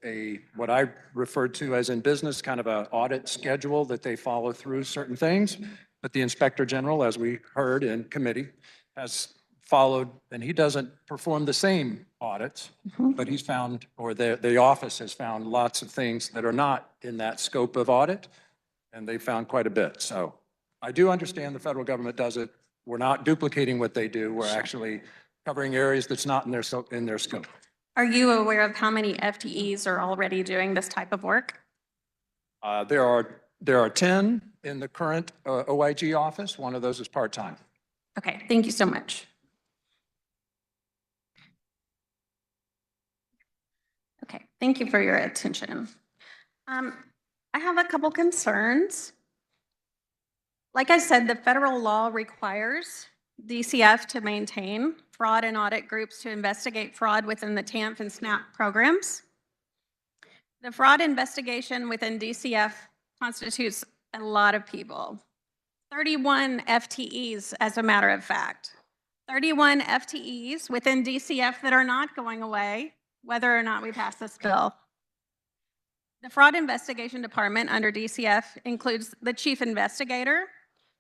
what I referred to as in business, kind of an audit schedule that they follow through certain things. But the Inspector General, as we heard in committee, has followed, and he doesn't perform the same audits, but he's found, or the office has found lots of things that are not in that scope of audit, and they found quite a bit. So I do understand the federal government does it. We're not duplicating what they do. We're actually covering areas that's not in their scope. Are you aware of how many FTEs are already doing this type of work? There are 10 in the current OIG office. One of those is part-time. Okay, thank you so much. Okay, thank you for your attention. I have a couple concerns. Like I said, the federal law requires DCF to maintain fraud and audit groups to investigate fraud within the TANF and SNAP programs. The fraud investigation within DCF constitutes a lot of people. 31 FTEs, as a matter of fact. 31 FTEs within DCF that are not going away, whether or not we pass this bill. The Fraud Investigation Department under DCF includes the Chief Investigator,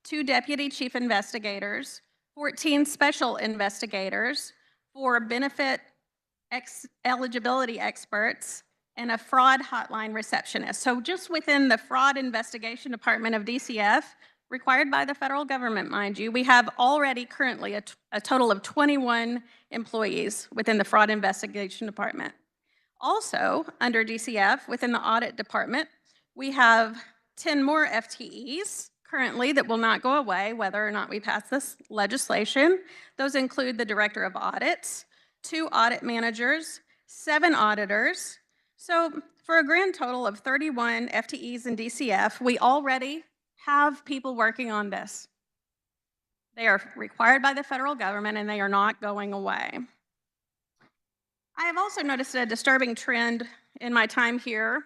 2 Deputy Chief Investigators, 14 Special Investigators, 4 Benefit Eligibility Experts, and a Fraud Hotline Receptionist. So just within the Fraud Investigation Department of DCF, required by the federal government, mind you, we have already currently a total of 21 employees within the Fraud Investigation Department. Also, under DCF, within the Audit Department, we have 10 more FTEs currently that will not go away whether or not we pass this legislation. Those include the Director of Audits, 2 audit managers, 7 auditors. So for a grand total of 31 FTEs in DCF, we already have people working on this. They are required by the federal government and they are not going away. I have also noticed a disturbing trend in my time here.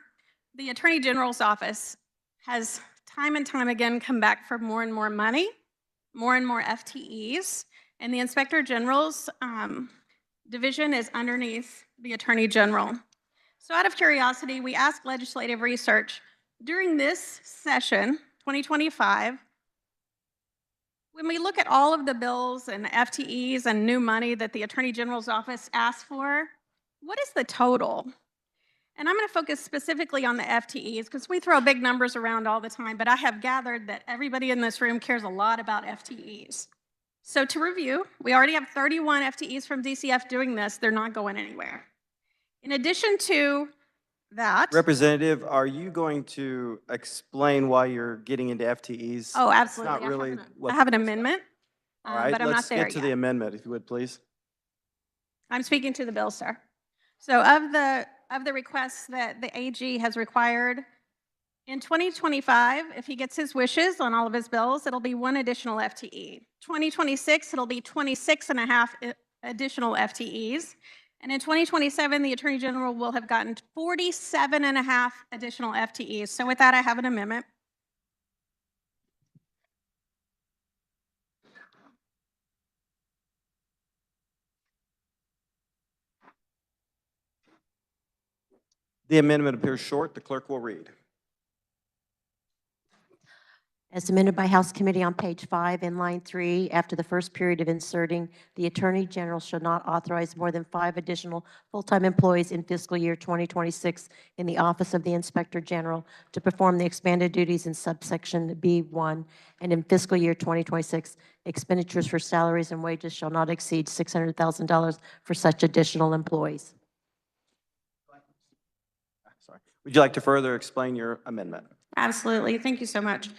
The Attorney General's office has time and time again come back for more and more money, more and more FTEs, and the Inspector General's division is underneath the Attorney General. So out of curiosity, we asked Legislative Research, during this session, 2025, when we look at all of the bills and FTEs and new money that the Attorney General's office asked for, what is the total? And I'm going to focus specifically on the FTEs because we throw big numbers around all the time, but I have gathered that everybody in this room cares a lot about FTEs. So to review, we already have 31 FTEs from DCF doing this. They're not going anywhere. In addition to that. Representative, are you going to explain why you're getting into FTEs? Oh, absolutely. It's not really I have an amendment, All right, but I'm not there let's get to the yet. amendment, if you would, please. I'm speaking to the bill, sir. So of the requests that the AG has required, in 2025, if he gets his wishes on all of his bills, it'll be 1 additional FTE. 2026, it'll be 26.5 additional FTEs. And in 2027, the Attorney General will have gotten 47.5 additional FTEs. So with that, I have an amendment. The amendment appears short. The clerk will read. As amended by House Committee on page 5 in line 3, after the first period of inserting, the Attorney General shall not authorize more than 5 additional full-time employees in fiscal year 2026 in the Office of the Inspector General to perform the expanded duties in subsection B1, and in fiscal year 2026, expenditures for salaries and wages shall not exceed $600,000 for such additional employees. Sorry. Would you like to further explain your amendment? Absolutely. Thank you so much.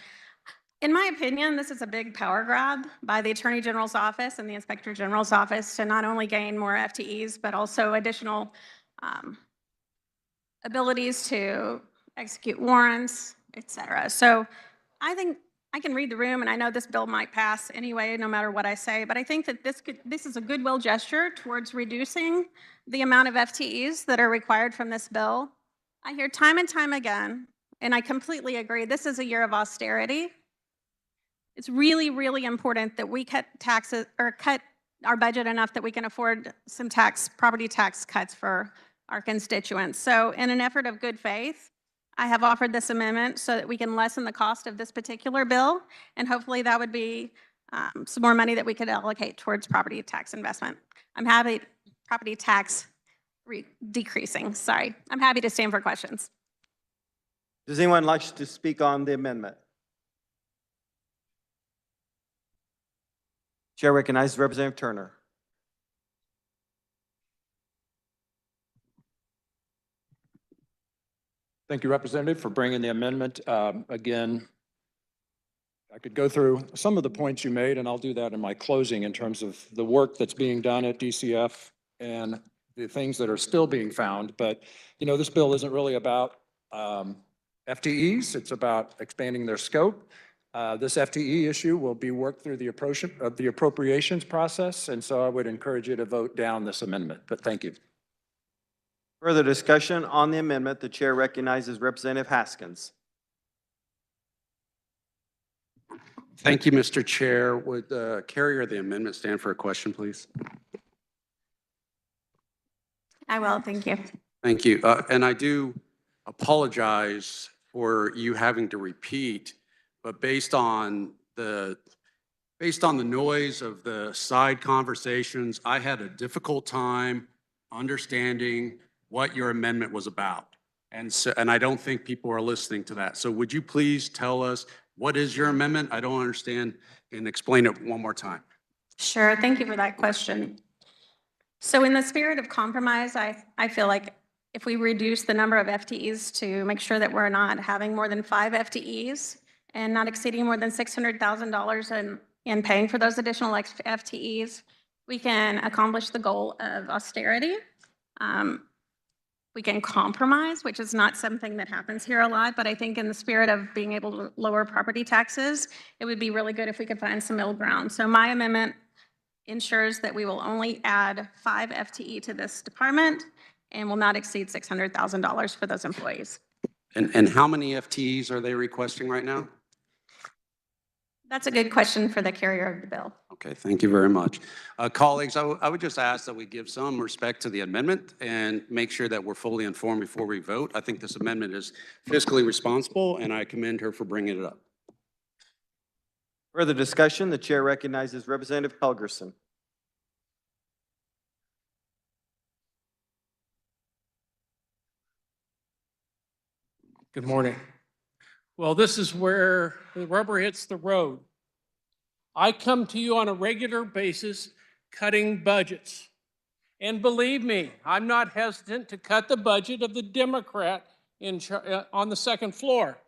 In my opinion, this is a big power grab by the Attorney General's office and the Inspector General's office to not only gain more FTEs, but also additional abilities to execute warrants, et cetera. So I think I can read the room, and I know this bill might pass anyway, no matter what I say, but I think that this is a goodwill gesture towards reducing the amount of FTEs that are required from this bill. I hear time and time again, and I completely agree, this is a year of austerity. It's really, really important that we cut taxes or cut our budget enough that we can afford some property tax cuts for our constituents. So in an effort of good faith, I have offered this amendment so that we can lessen the cost of this particular bill, and hopefully that would be some more money that we could allocate towards property tax investment. I'm happy, property tax decreasing, sorry. I'm happy to stand for questions. Does anyone like to speak on the amendment? Chair recognizes Representative Turner. Thank you, Representative, for bringing the amendment. Again, I could go through some of the points you made, and I'll do that in my closing in terms of the work that's being done at DCF and the things that are still being found. But, you know, this bill isn't really about FTEs. It's about expanding their scope. This FTE issue will be worked through the appropriations process, and so I would encourage you to vote down this amendment. But thank you. Further discussion on the amendment, the chair recognizes Representative Haskins. Thank you, Mr. Chair. Would the carrier of the amendment stand for a question, please? I will, thank you. Thank you. And I do apologize for you having to repeat, but based on the noise of the side conversations, I had a difficult time understanding what your amendment was about. And I don't think people are listening to that. So would you please tell us what is your amendment? I don't understand, and explain it one more time. Sure, thank you for that question. So in the spirit of compromise, I feel like if we reduce the number of FTEs to make sure that we're not having more than 5 FTEs and not exceeding more than $600,000 in paying for those additional FTEs, we can accomplish the goal of austerity. We can compromise, which is not something that happens here a lot, but I think in the spirit of being able to lower property taxes, it would be really good if we could find some middle ground. So my amendment ensures that we will only add 5 FTE to this department and will not exceed $600,000 for those employees. And how many FTEs are they requesting right now? That's a good question for the carrier of the bill. Okay, thank you very much. Colleagues, I would just ask that we give some respect to the amendment and make sure that we're fully informed before we vote. I think this amendment is fiscally responsible, and I commend her for bringing it up. Further discussion, the chair recognizes Representative Helgerson. Good morning. Well, this is where the rubber hits the road. I come to you on a regular basis cutting budgets. And believe me, I'm not hesitant to cut the budget of the Democrat on the second floor.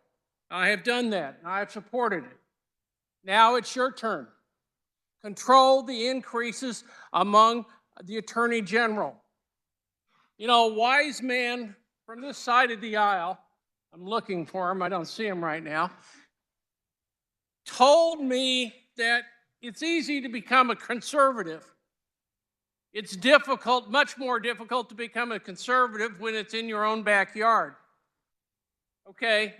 I have done that. I have supported it. Now it's your turn. Control the increases among the Attorney General. You know, a wise man from this side of the aisle, I'm looking for him, I don't see him right now, told me that it's easy to become a conservative. It's difficult, much more difficult to become a conservative when it's in your own backyard. Okay,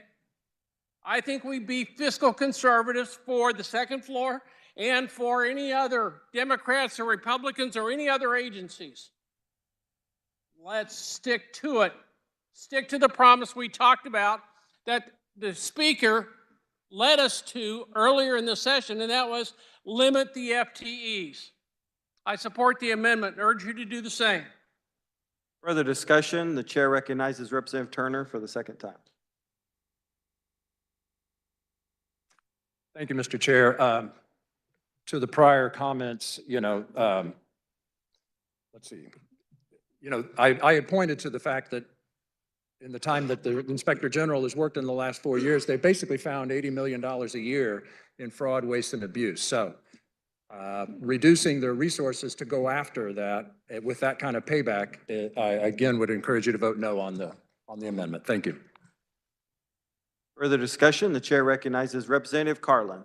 I think we be fiscal conservatives for the second floor and for any other Democrats or Republicans or any other agencies. Let's stick to it. Stick to the promise we talked about that the Speaker led us to earlier in the session, and that was limit the FTEs. I support the amendment and urge you to do the same. Further discussion, the chair recognizes Representative Turner for the second time. Thank you, Mr. Chair. To the prior comments, let's see. I had pointed to the fact that in the time that the Inspector General has worked in the last 4 years, they basically found $80 million a year in fraud, waste, and abuse. So reducing their resources to go after that with that kind of payback, I again would encourage you to vote no on the amendment. Thank you. Further discussion, the chair recognizes Representative Carlin.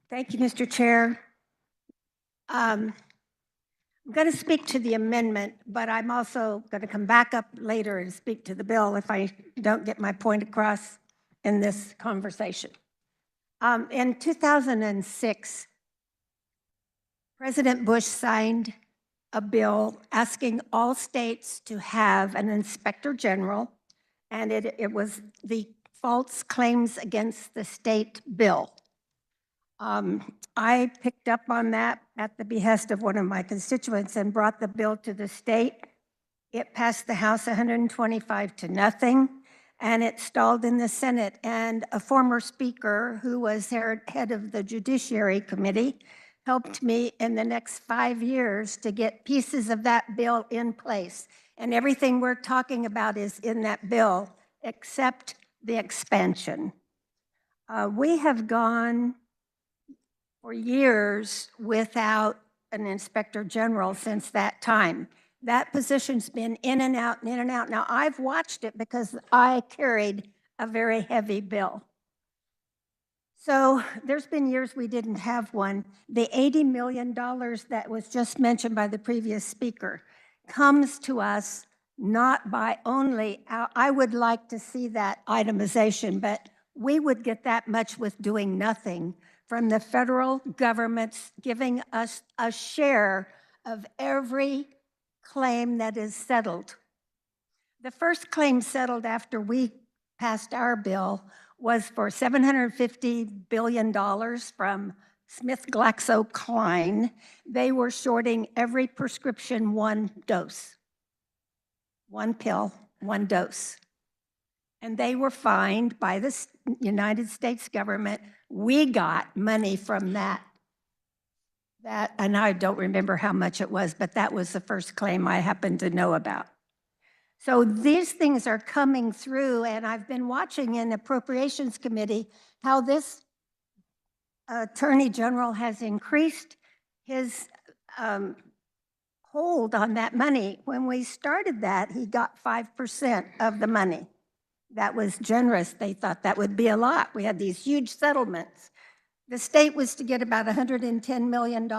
Thank you, Mr. Chair. I'm going to speak to the amendment, but I'm also going to come back up later and speak to the bill if I don't get my point across in this conversation. In 2006, President Bush signed a bill asking all states to have an inspector general, and it was the False Claims Against the State bill. I picked up on that at the behest of one of my constituents and brought the bill to the state. It passed the House 125-0, and it stalled in the Senate. And a former speaker who was head of the Judiciary Committee helped me in the next 5 years to get pieces of that bill in place. And everything we're talking about is in that bill, except the expansion. We have gone for years without an inspector general since that time. That position's been in and out and in and out. Now, I've watched it because I carried a very heavy bill. So there's been years we didn't have one. The $80 million that was just mentioned by the previous speaker comes to us not by only, I would like to see that itemization, but we would get that much with doing nothing from the federal government's giving us a share of every claim that is settled. The first claim settled after we passed our bill was for $750 billion from SmithGlaxoKline. They were shorting every prescription one dose, one pill, one dose. And they were fined by the United States government. We got money from that, and I don't remember how much it was, but that was the first claim I happened to know about. So these things are coming through, and I've been watching in Appropriations Committee how this Attorney General has increased his hold on that money. When we started that, he got 5% of the money. That was generous. They thought that would be a lot. We had these huge settlements. The state was to get about $110 million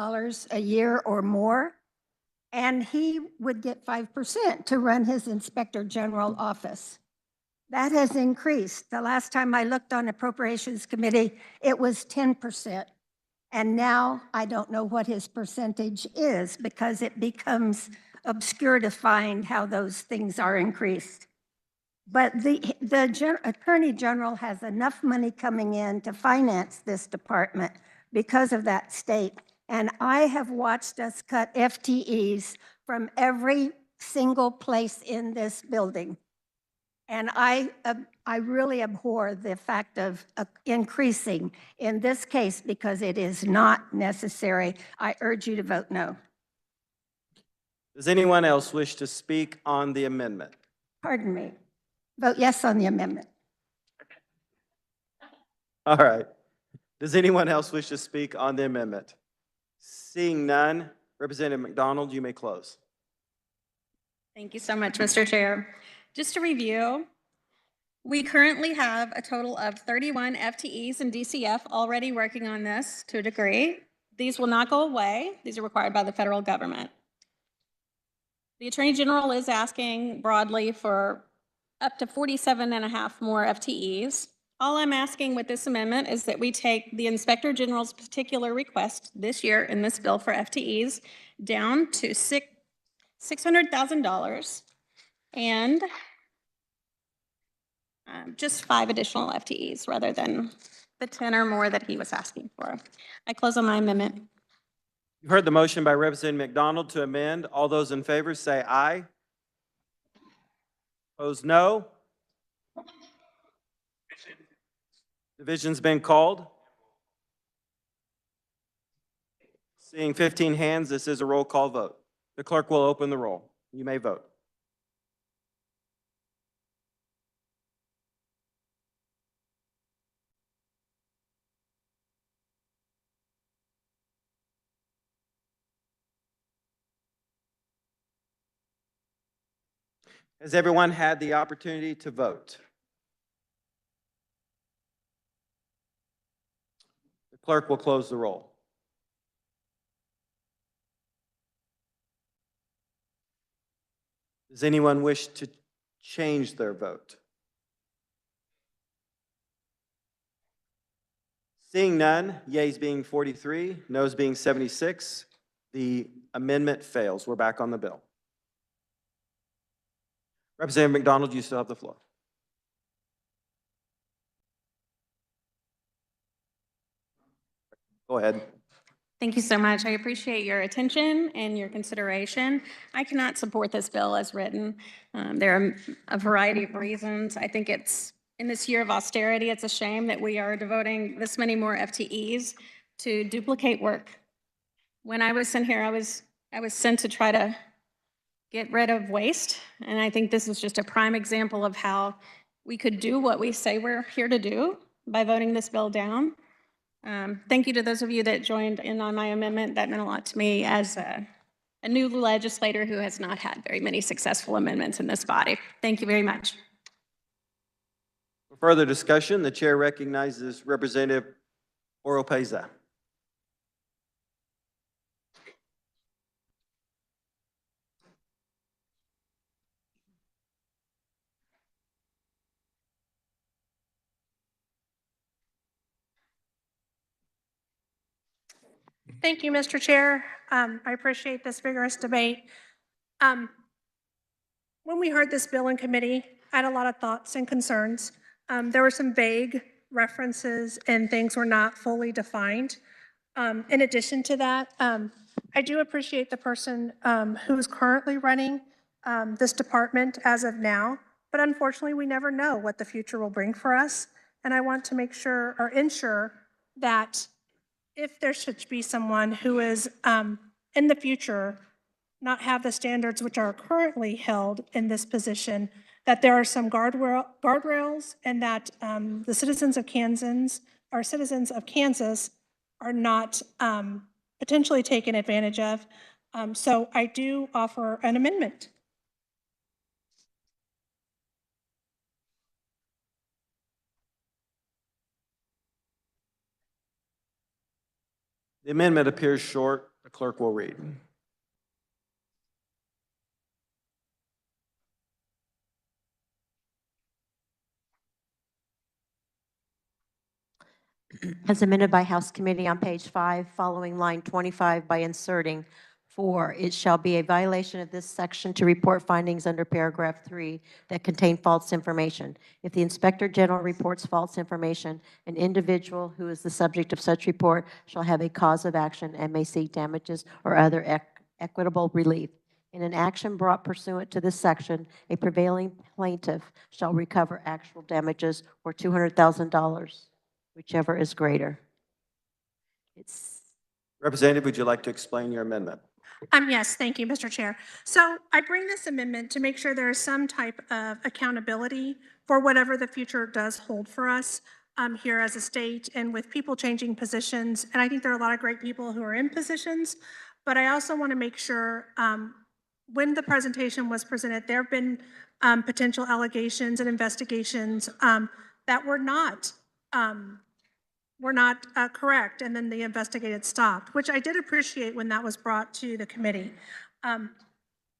a year or more, and he would get 5% to run his Inspector General office. That has increased. The last time I looked on Appropriations Committee, it was 10%. And now I don't know what his percentage is because it becomes obscure to find how those things are increased. But the Attorney General has enough money coming in to finance this department because of that state. And I have watched us cut FTEs from every single place in this building. And I really abhor the fact of increasing in this case because it is not necessary. I urge you to vote no. Does anyone else wish to speak on the amendment? Pardon me. Vote yes on the amendment. All right. Does anyone else wish to speak on the amendment? Seeing none, Representative McDonald, you may close. Thank you so much, Mr. Chair. Just to review, we currently have a total of 31 FTEs in DCF already working on this to a degree. These will not go away. These are required by the federal government. The Attorney General is asking broadly for up to 47.5 more FTEs. All I'm asking with this amendment is that we take the Inspector General's particular request this year in this bill for FTEs down to $600,000 and just 5 additional FTEs rather than the 10 or more that he was asking for. I close on my amendment. You heard the motion by Representative McDonald to amend. All those in favor say aye. Opposed, no. Division's been called. Seeing 15 hands, this is a roll call vote. The clerk will open the roll. You may vote. Has everyone had the opportunity to vote? The clerk will close the roll. Does anyone wish to change their vote? Seeing none, yeas being 43, noes being 76, the amendment fails. We're back on the bill. Representative McDonald, you still have the floor. Go ahead. Thank you so much. I appreciate your attention and your consideration. I cannot support this bill as written. There are a variety of reasons. I think it's, in this year of austerity, it's a shame that we are devoting this many more FTEs to duplicate work. When I was sent here, I was sent to try to get rid of waste, and I think this is just a prime example of how we could do what we say we're here to do by voting this bill down. Thank you to those of you that joined in on my amendment. That meant a lot to me as a new legislator who has not had very many successful amendments in this body. Thank you very much. For further discussion, the chair recognizes Representative Oropeza. Thank you, Mr. Chair. I appreciate this vigorous debate. When we heard this bill in committee, I had a lot of thoughts and concerns. There were some vague references and things were not fully defined. In addition to that, I do appreciate the person who is currently running this department as of now, but unfortunately, we never know what the future will bring for us. And I want to make sure or ensure that if there should be someone who is in the future not have the standards which are currently held in this position, that there are some guardrails and that the citizens of Kansas are not potentially taken advantage of. So I do offer an amendment. The amendment appears short. The clerk will read. As amended by House Committee on page 5, following line 25 by inserting 4, it shall be a violation of this section to report findings under paragraph 3 that contain false information. If the Inspector General reports false information, an individual who is the subject of such report shall have a cause of action and may seek damages or other equitable relief. In an action brought pursuant to this section, a prevailing plaintiff shall recover actual damages or $200,000. Whichever is greater. Representative, would you like to explain your amendment? Yes, thank you, Mr. Chair. So I bring this amendment to make sure there is some type of accountability for whatever the future does hold for us here as a state and with people changing positions. And I think there are a lot of great people who are in positions, but I also want to make sure when the presentation was presented, there have been potential allegations and investigations that were not correct, and then the investigated stopped, which I did appreciate when that was brought to the committee. But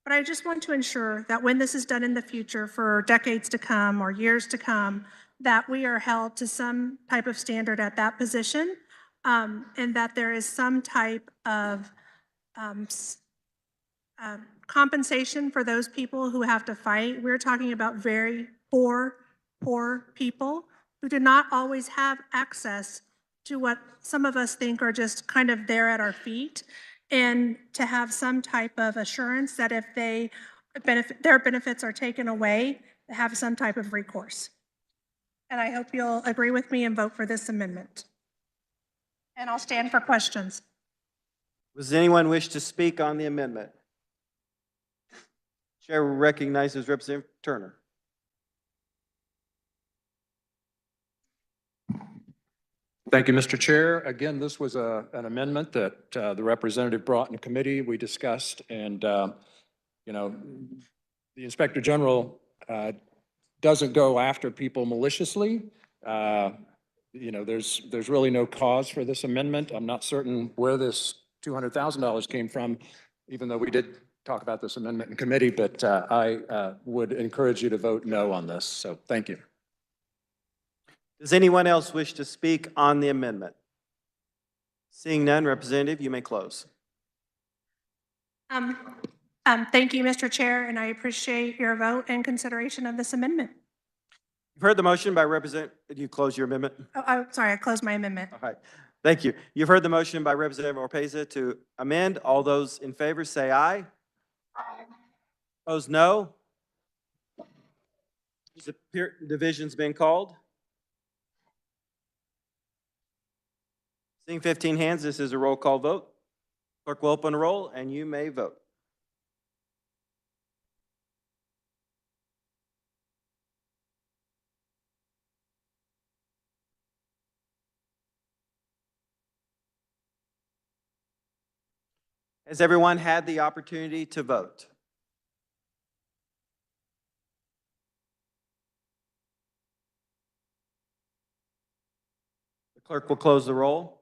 I just want to ensure that when this is done in the future for decades to come or years to come, that we are held to some type of standard at that position, and that there is some type of compensation for those people who have to fight. We're talking about very poor people who do not always have access to what some of us think are just kind of there at our feet, and to have some type of assurance that if their benefits are taken away, they have some type of recourse. And I hope you'll agree with me and vote for this amendment. And I'll stand for questions. Does anyone wish to speak on the amendment? Chair recognizes Representative Turner. Thank you, Mr. Chair. Again, this was an amendment that the representative brought in committee. We discussed, and you know, the Inspector General doesn't go after people maliciously. You know, there's really no cause for this amendment. I'm not certain where this $200,000 came from, even though we did talk about this amendment in committee, but I would encourage you to vote no on this. So thank you. Does anyone else wish to speak on the amendment? Seeing none, Representative, you may close. Thank you, Mr. Chair, and I appreciate your vote and consideration of this amendment. You've heard the motion by Representative, did you close your amendment? Oh, sorry, I closed my amendment. All right, thank you. You've heard the motion by Representative Oropesa to amend. All those in favor say aye. Opposed, no. Division's been called. Seeing 15 hands, this is a roll call vote. Clerk will open a roll and you may vote. Has everyone had the opportunity to vote? The clerk will close the roll.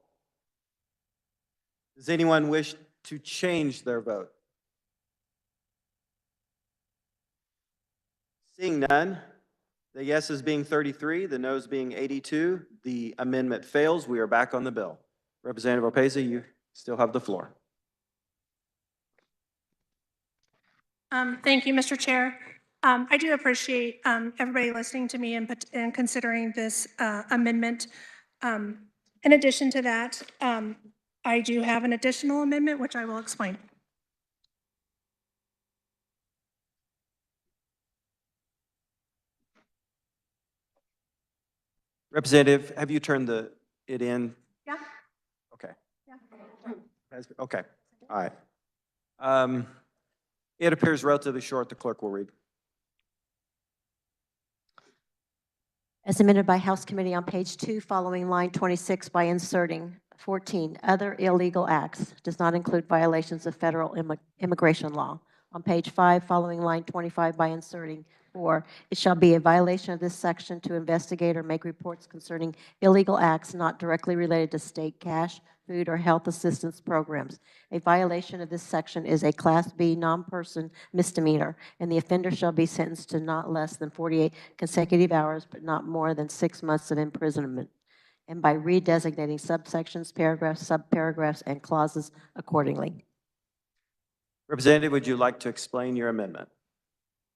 Does anyone wish to change their vote? Seeing none, the yeses being 33, the noes being 82, the amendment fails. We are back on the bill. Representative Oropesa, you still have the floor. Thank you, Mr. Chair. I do appreciate everybody listening to me and considering this amendment. In addition to that, I do have an additional amendment, which I will explain. Representative, have you turned it in? Yeah. Okay. Yeah. Okay. All right. It appears relatively short. The clerk will read. As amended by House Committee on page 2, following line 26 by inserting 14, other illegal acts, does not include violations of federal immigration law. On page 5, following line 25 by inserting 4, it shall be a violation of this section to investigate or make reports concerning illegal acts not directly related to state cash, food, or health assistance programs. A violation of this section is a Class B non-person misdemeanor, and the offender shall be sentenced to not less than 48 consecutive hours, but not more than 6 months of imprisonment, and by redesignating subsections, paragraphs, subparagraphs, and clauses accordingly. Representative, would you like to explain your amendment?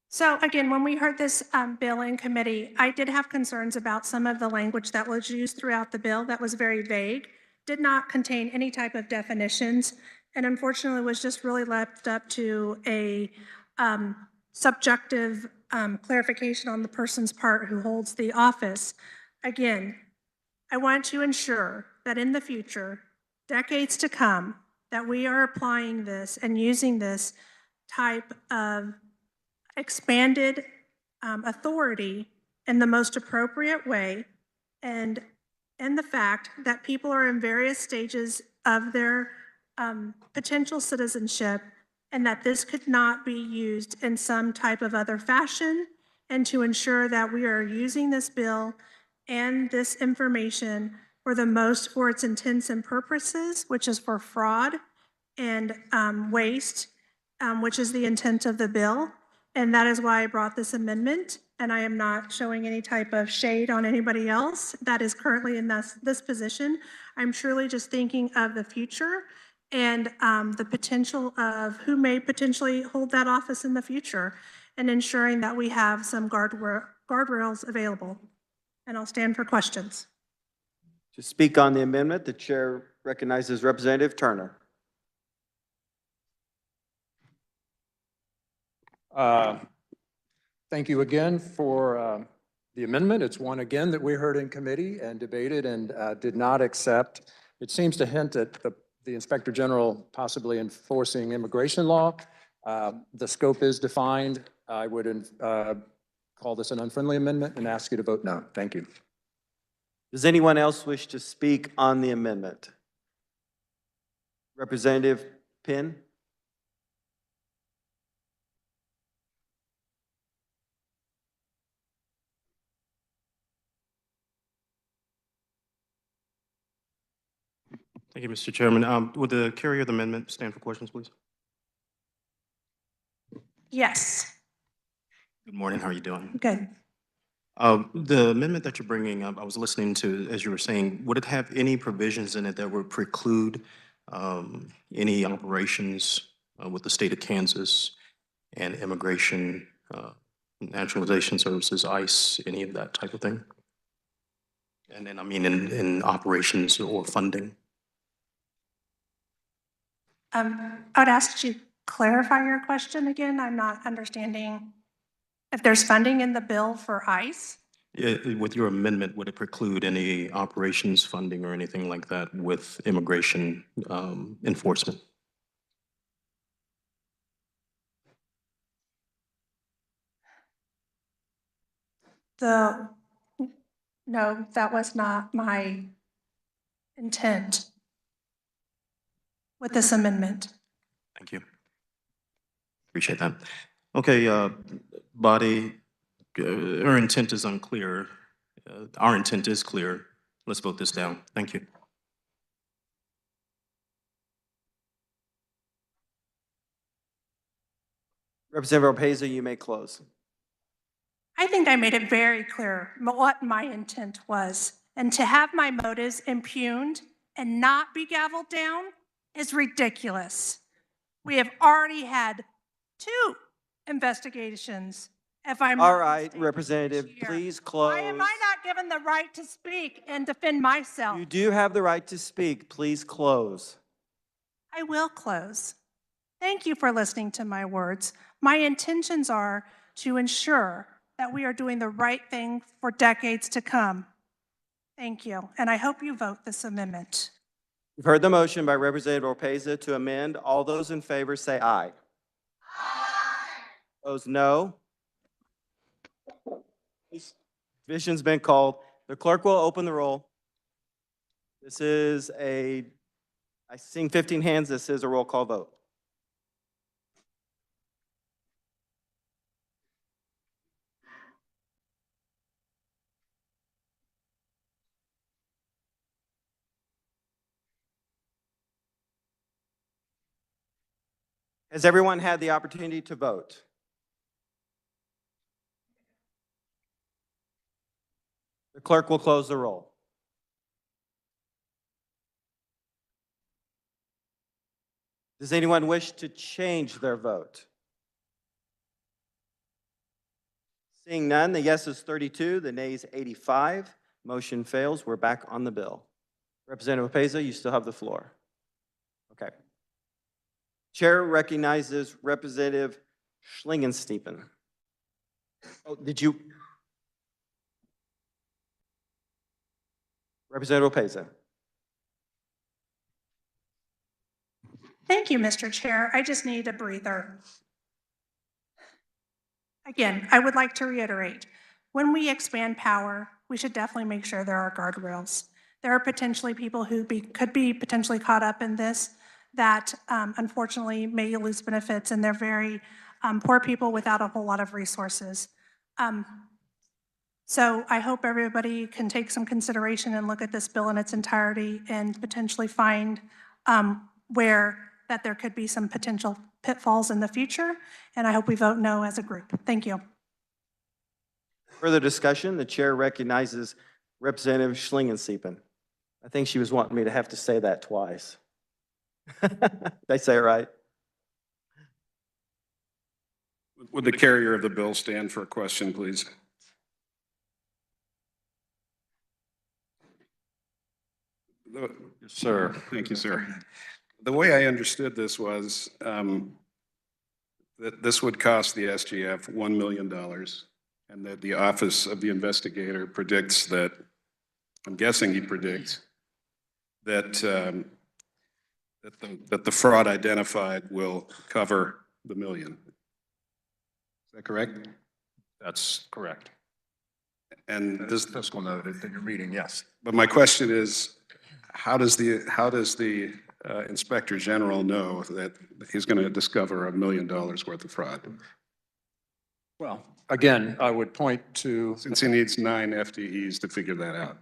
So again, when we heard this bill in committee, I did have concerns about some of the language that was used throughout the bill that was very vague, did not contain any type of definitions, and unfortunately was just really left up to a subjective clarification on the person's part who holds the office. Again, I want to ensure that in the future, decades to come, that we are applying this and using this type of expanded authority in the most appropriate way, and the fact that people are in various stages of their potential citizenship, and that this could not be used in some type of other fashion, and to ensure that we are using this bill and this information for its intents and purposes, which is for fraud and waste, which is the intent of the bill. And that is why I brought this amendment, and I am not showing any type of shade on anybody else that is currently in this position. I'm truly just thinking of the future and the potential of who may potentially hold that office in the future, and ensuring that we have some guardrails available. And I'll stand for questions. To speak on the amendment, the chair recognizes Representative Turner. Thank you again for the amendment. It's one again that we heard in committee and debated and did not accept. It seems to hint at the Inspector General possibly enforcing immigration law. The scope is defined. I would call this an unfriendly amendment and ask you to vote no. Thank you. Does anyone else wish to speak on the amendment? Representative Penn? Thank you, Mr. Chairman. Would the carrier of the amendment stand for questions, please? Yes. Good morning. How are you doing? Good. The amendment that you're bringing up, I was listening to, as you were saying, would it have any provisions in it that would preclude any operations with the state of Kansas and immigration, naturalization services, ICE, any of that type of thing? And then, I mean, in operations or funding? I would ask you to clarify your question again. I'm not understanding if there's funding in the bill for ICE. With your amendment, would it preclude any operations funding or anything like that with immigration enforcement? No, that was not my intent with this amendment. Thank you. Appreciate that. Okay, body, her intent is unclear. Our intent is clear. Let's vote this down. Thank you. Representative Opeza, you may close. I think I made it very clear what my intent was. And to have my motives impugned and not be gavelled down is ridiculous. We have already had 2 investigations, if I'm All not right, mistaken, Representative, this year. please close. Why am I not given the right to speak and defend myself? You do have the right to speak. Please close. I will close. Thank you for listening to my words. My intentions are to ensure that we are doing the right thing for decades to come. Thank you, and I hope you vote this amendment. You've heard the motion by Representative Opeza to amend. All those in favor say aye. Aye. Those no. Division's been called. The clerk will open the roll. This is I seeing 15 hands. This is a roll call vote. Has everyone had the opportunity to vote? The clerk will close the roll. Does anyone wish to change their vote? Seeing none, the yes is 32, the nays 85. Motion fails. We're back on the bill. Representative Opeza, you still have the floor. Okay. Chair recognizes Representative Schlingenstiepen. Oh, did you? Representative Opeza. Thank you, Mr. Chair. I just need a breather. Again, I would like to reiterate, when we expand power, we should definitely make sure there are guardrails. There are potentially people who could be potentially caught up in this that unfortunately may lose benefits, and they're very poor people without a whole lot of resources. So I hope everybody can take some consideration and look at this bill in its entirety and potentially find where that there could be some potential pitfalls in the future. And I hope we vote no as a group. Thank you. Further discussion, the chair recognizes Representative Schlingenstiepen. I think she was wanting me to have to say that twice. Did I say it right? Would the carrier of the bill stand for a question, please? Yes, sir. Thank you, sir. The way I understood this was that this would cost the SGF $1 million, and that the Office of the Investigator predicts that, I'm guessing he predicts, that the fraud identified will cover the million. Is that correct? That's correct. And That this, is the fiscal note that you're reading, yes. but my question is, how does the Inspector General know that he's going to discover $1 million worth of fraud? Well, again, I would point to. Since he needs 9 FTEs to figure that out.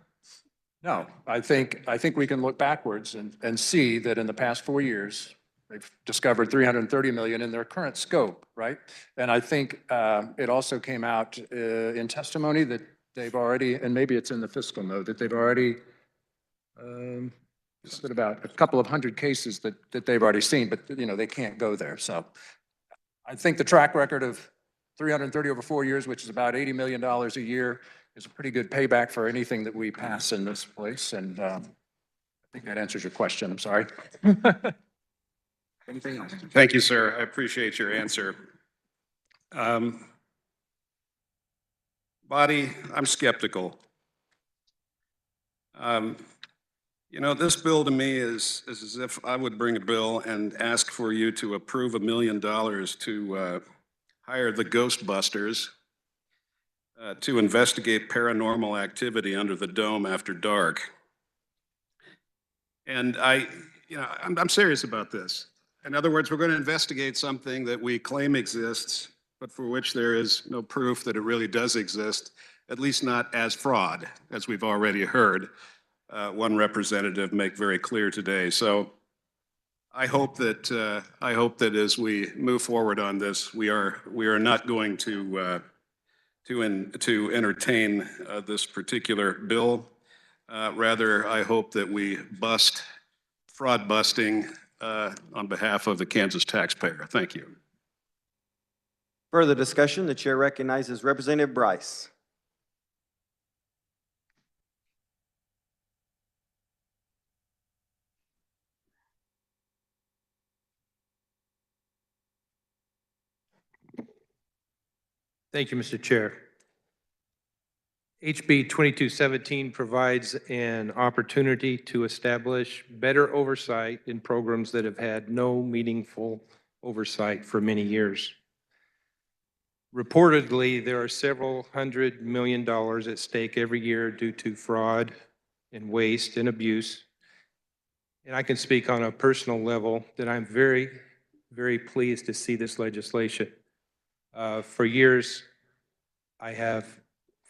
No, I think we can look backwards and see that in the past 4 years, they've discovered 330 million in their current scope, right? And I think it also came out in testimony that they've already, and maybe it's in the fiscal note, that they've already, said about a couple of hundred cases that they've already seen, but you know, they can't go there. So I think the track record of 330 over 4 years, which is about $80 million a year, is a pretty good payback for anything that we pass in this place. And I think that answers your question. I'm sorry. Anything else? Thank you, sir. I appreciate your answer. Body, I'm skeptical. You know, this bill to me is as if I would bring a bill and ask for you to approve $1 million to hire the Ghostbusters to investigate paranormal activity under the dome after dark. And I'm serious about this. In other words, we're going to investigate something that we claim exists, but for which there is no proof that it really does exist, at least not as fraud, as we've already heard one representative make very clear today. So I hope that as we move forward on this, we are not going to entertain this particular bill. Rather, I hope that we bust fraud busting on behalf of the Kansas taxpayer. Thank you. Further discussion, the chair recognizes Representative Bryce. Thank you, Mr. Chair. HB 2217 provides an opportunity to establish better oversight in programs that have had no meaningful oversight for many years. Reportedly, there are several $100 million at stake every year due to fraud and waste and abuse. And I can speak on a personal level that I'm very, very pleased to see this legislation. For years, I have,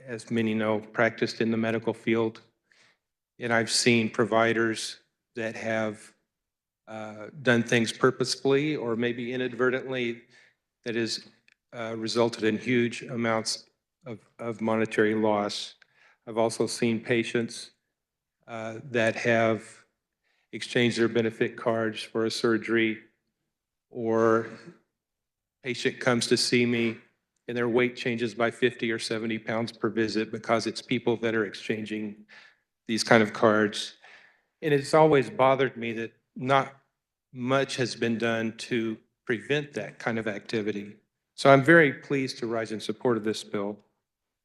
as many know, practiced in the medical field, and I've seen providers that have done things purposefully or maybe inadvertently that has resulted in huge amounts of monetary loss. I've also seen patients that have exchanged their benefit cards for a surgery, or patient comes to see me and their weight changes by 50 or 70 pounds per visit because it's people that are exchanging these kind of cards. And it's always bothered me that not much has been done to prevent that kind of activity. So I'm very pleased to rise in support of this bill,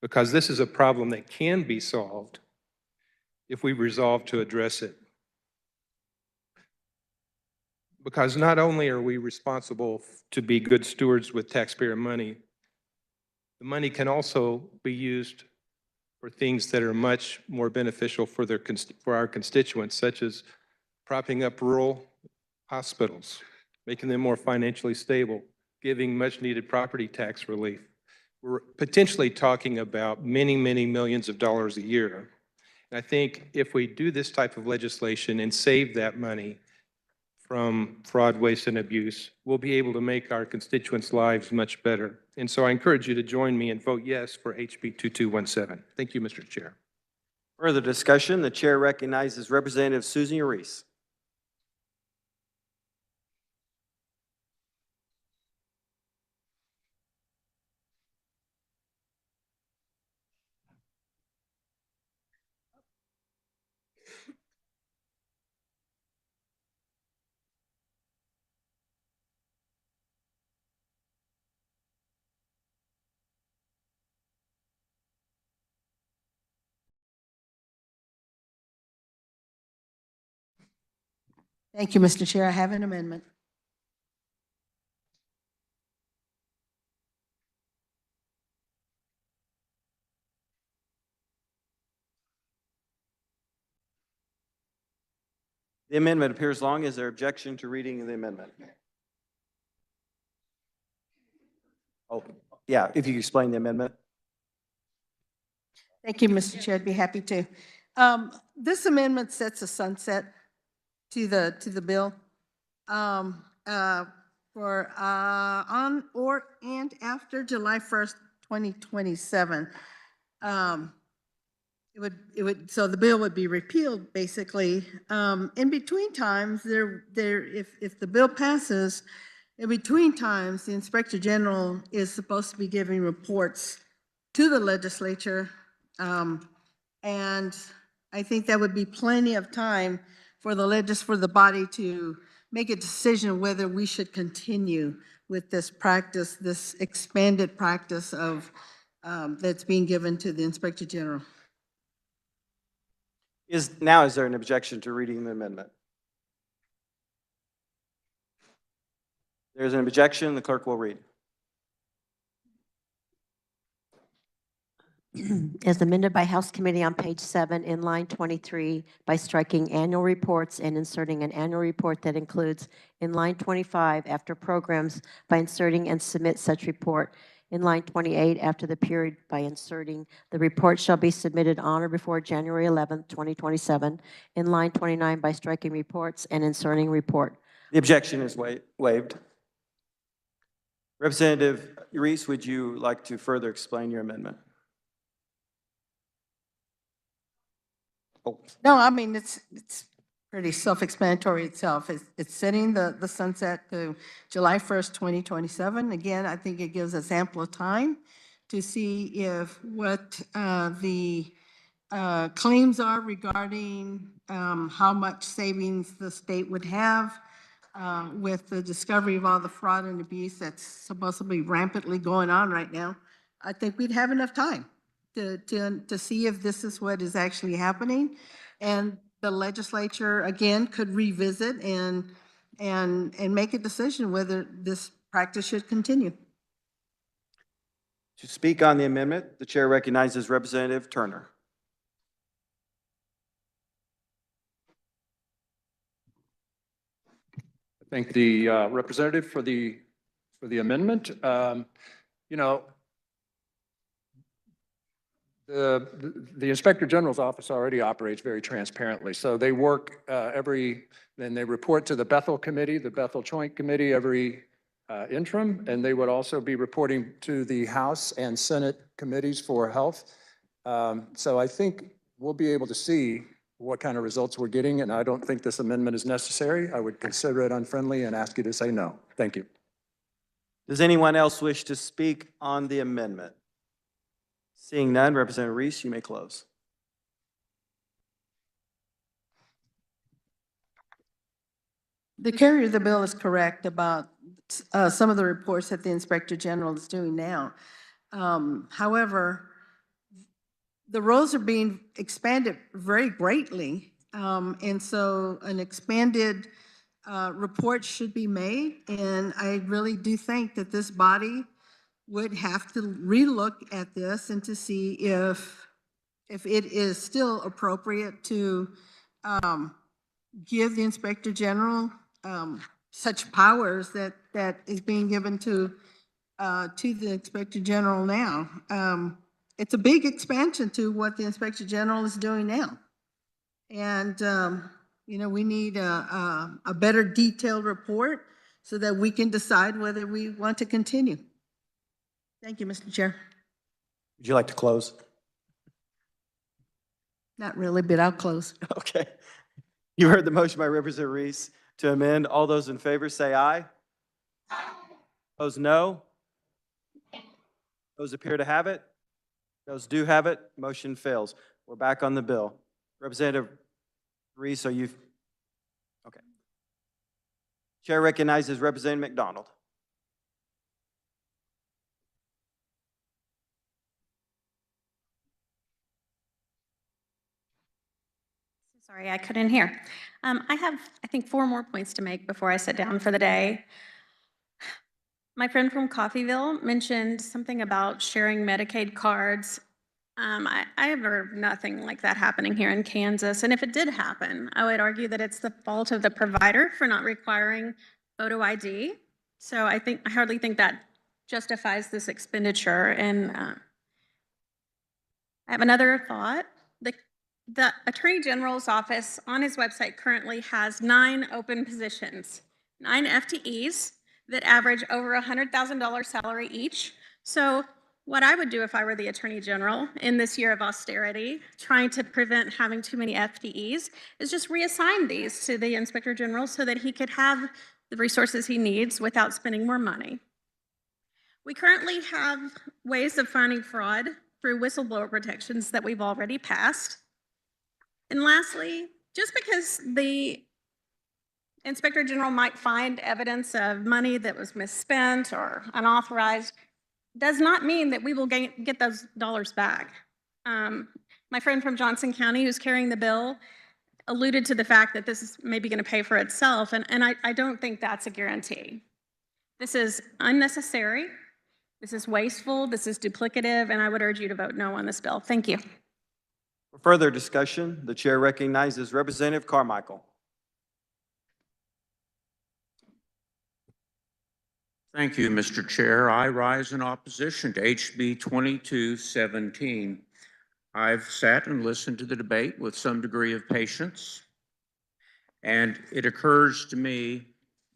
because this is a problem that can be solved if we resolve to address it. Because not only are we responsible to be good stewards with taxpayer money, the money can also be used for things that are much more beneficial for our constituents, such as propping up rural hospitals, making them more financially stable, giving much needed property tax relief. We're potentially talking about many, many millions of dollars a year. And I think if we do this type of legislation and save that money from fraud, waste, and abuse, we'll be able to make our constituents' lives much better. And so I encourage you to join me and vote yes for HB 2217. Thank you, Mr. Chair. Further discussion, the chair recognizes Representative Susan Reese. Thank you, Mr. Chair. I have an amendment. The amendment appears long. Is there objection to reading the amendment? Oh, yeah, if you could explain the amendment. Thank you, Mr. Chair. I'd be happy to. This amendment sets a sunset to the bill for on or and after July 1st, 2027. So the bill would be repealed, basically. In between times, if the bill passes, in between times, the Inspector General is supposed to be giving reports to the legislature. And I think that would be plenty of time for the body to make a decision whether we should continue with this practice, this expanded practice of that's being given to the Inspector General. Is there an objection to reading the amendment? There's an objection. The clerk will read. As amended by House Committee on page 7 in line 23 by striking annual reports and inserting an annual report that includes in line 25 after programs by inserting and submit such report. In line 28 after the period by inserting the report shall be submitted on or before January 11th, 2027. In line 29 by striking reports and inserting report. The objection is waived. Representative Reese, would you like to further explain your amendment? No, I mean, it's pretty self-explanatory itself. It's setting the sunset to July 1st, 2027. Again, I think it gives us ample time to see if what the claims are regarding how much savings the state would have with the discovery of all the fraud and abuse that's supposedly rampantly going on right now. I think we'd have enough time to see if this is what is actually happening. And the legislature, again, could revisit and make a decision whether this practice should continue. To speak on the amendment, the chair recognizes Representative Turner. I thank the representative for the amendment. You know, the Inspector General's office already operates very transparently. So they work then they report to the Bethel Committee, the Bethel Joint Committee every interim, and they would also be reporting to the House and Senate committees for health. So I think we'll be able to see what kind of results we're getting, and I don't think this amendment is necessary. I would consider it unfriendly and ask you to say no. Thank you. Does anyone else wish to speak on the amendment? Seeing none, Representative Reese, you may close. The carrier of the bill is correct about some of the reports that the Inspector General is doing now. However, the roles are being expanded very greatly, and so an expanded report should be made, and I really do think that this body would have to relook at this and to see if it is still appropriate to give the Inspector General such powers that is being given to the Inspector General now. It's a big expansion to what the Inspector General is doing now. And, you know, we need a better detailed report so that we can decide whether we want to continue. Thank you, Mr. Chair. Would you like to close? Not really, but I'll close. Okay. You heard the motion by Representative Reese to amend. All those in favor say aye. Those no. Those appear to have it. Those do have it. Motion fails. We're back on the bill. Representative Reese, are you? Okay. Chair recognizes Representative McDonald. Sorry, I couldn't hear. I have, I think, 4 more points to make before I sit down for the day. My friend from Coffeyville mentioned something about sharing Medicaid cards. I have heard of nothing like that happening here in Kansas, and if it did happen, I would argue that it's the fault of the provider for not requiring photo ID. So I hardly think that justifies this expenditure. And I have another thought. The Attorney General's office on his website currently has 9 open positions, 9 FTEs that average over $100,000 salary each. So what I would do if I were the Attorney General in this year of austerity, trying to prevent having too many FTEs, is just reassign these to the Inspector General so that he could have the resources he needs without spending more money. We currently have ways of finding fraud through whistleblower protections that we've already passed. And lastly, just because the Inspector General might find evidence of money that was misspent or unauthorized does not mean that we will get those dollars back. My friend from Johnson County who's carrying the bill alluded to the fact that this is maybe going to pay for itself, and I don't think that's a guarantee. This is unnecessary, this is wasteful, this is duplicative, and I would urge you to vote no on this bill. Thank you. For further discussion, the chair recognizes Representative Carmichael. Thank you, Mr. Chair. I rise in opposition to HB 2217. I've sat and listened to the debate with some degree of patience, and it occurs to me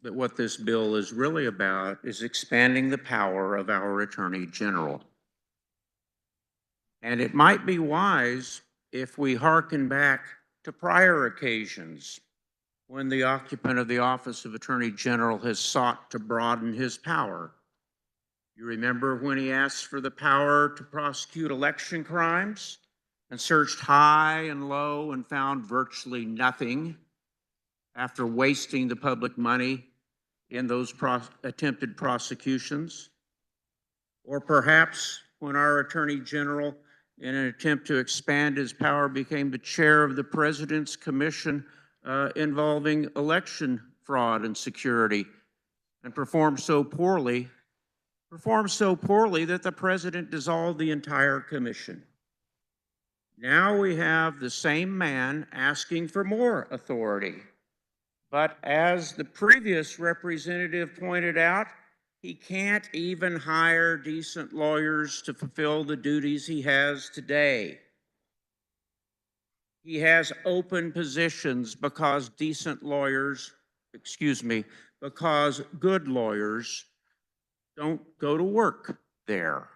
that what this bill is really about is expanding the power of our Attorney General. And it might be wise if we hearken back to prior occasions when the occupant of the office of Attorney General has sought to broaden his power. You remember when he asked for the power to prosecute election crimes and searched high and low and found virtually nothing after wasting the public money in those attempted prosecutions? Or perhaps when our Attorney General, in an attempt to expand his power, became the chair of the President's Commission involving election fraud and security, and performed so poorly that the President dissolved the entire commission. Now we have the same man asking for more authority. But as the previous representative pointed out, he can't even hire decent lawyers to fulfill the duties he has today. He has open positions because because good lawyers don't go to work there.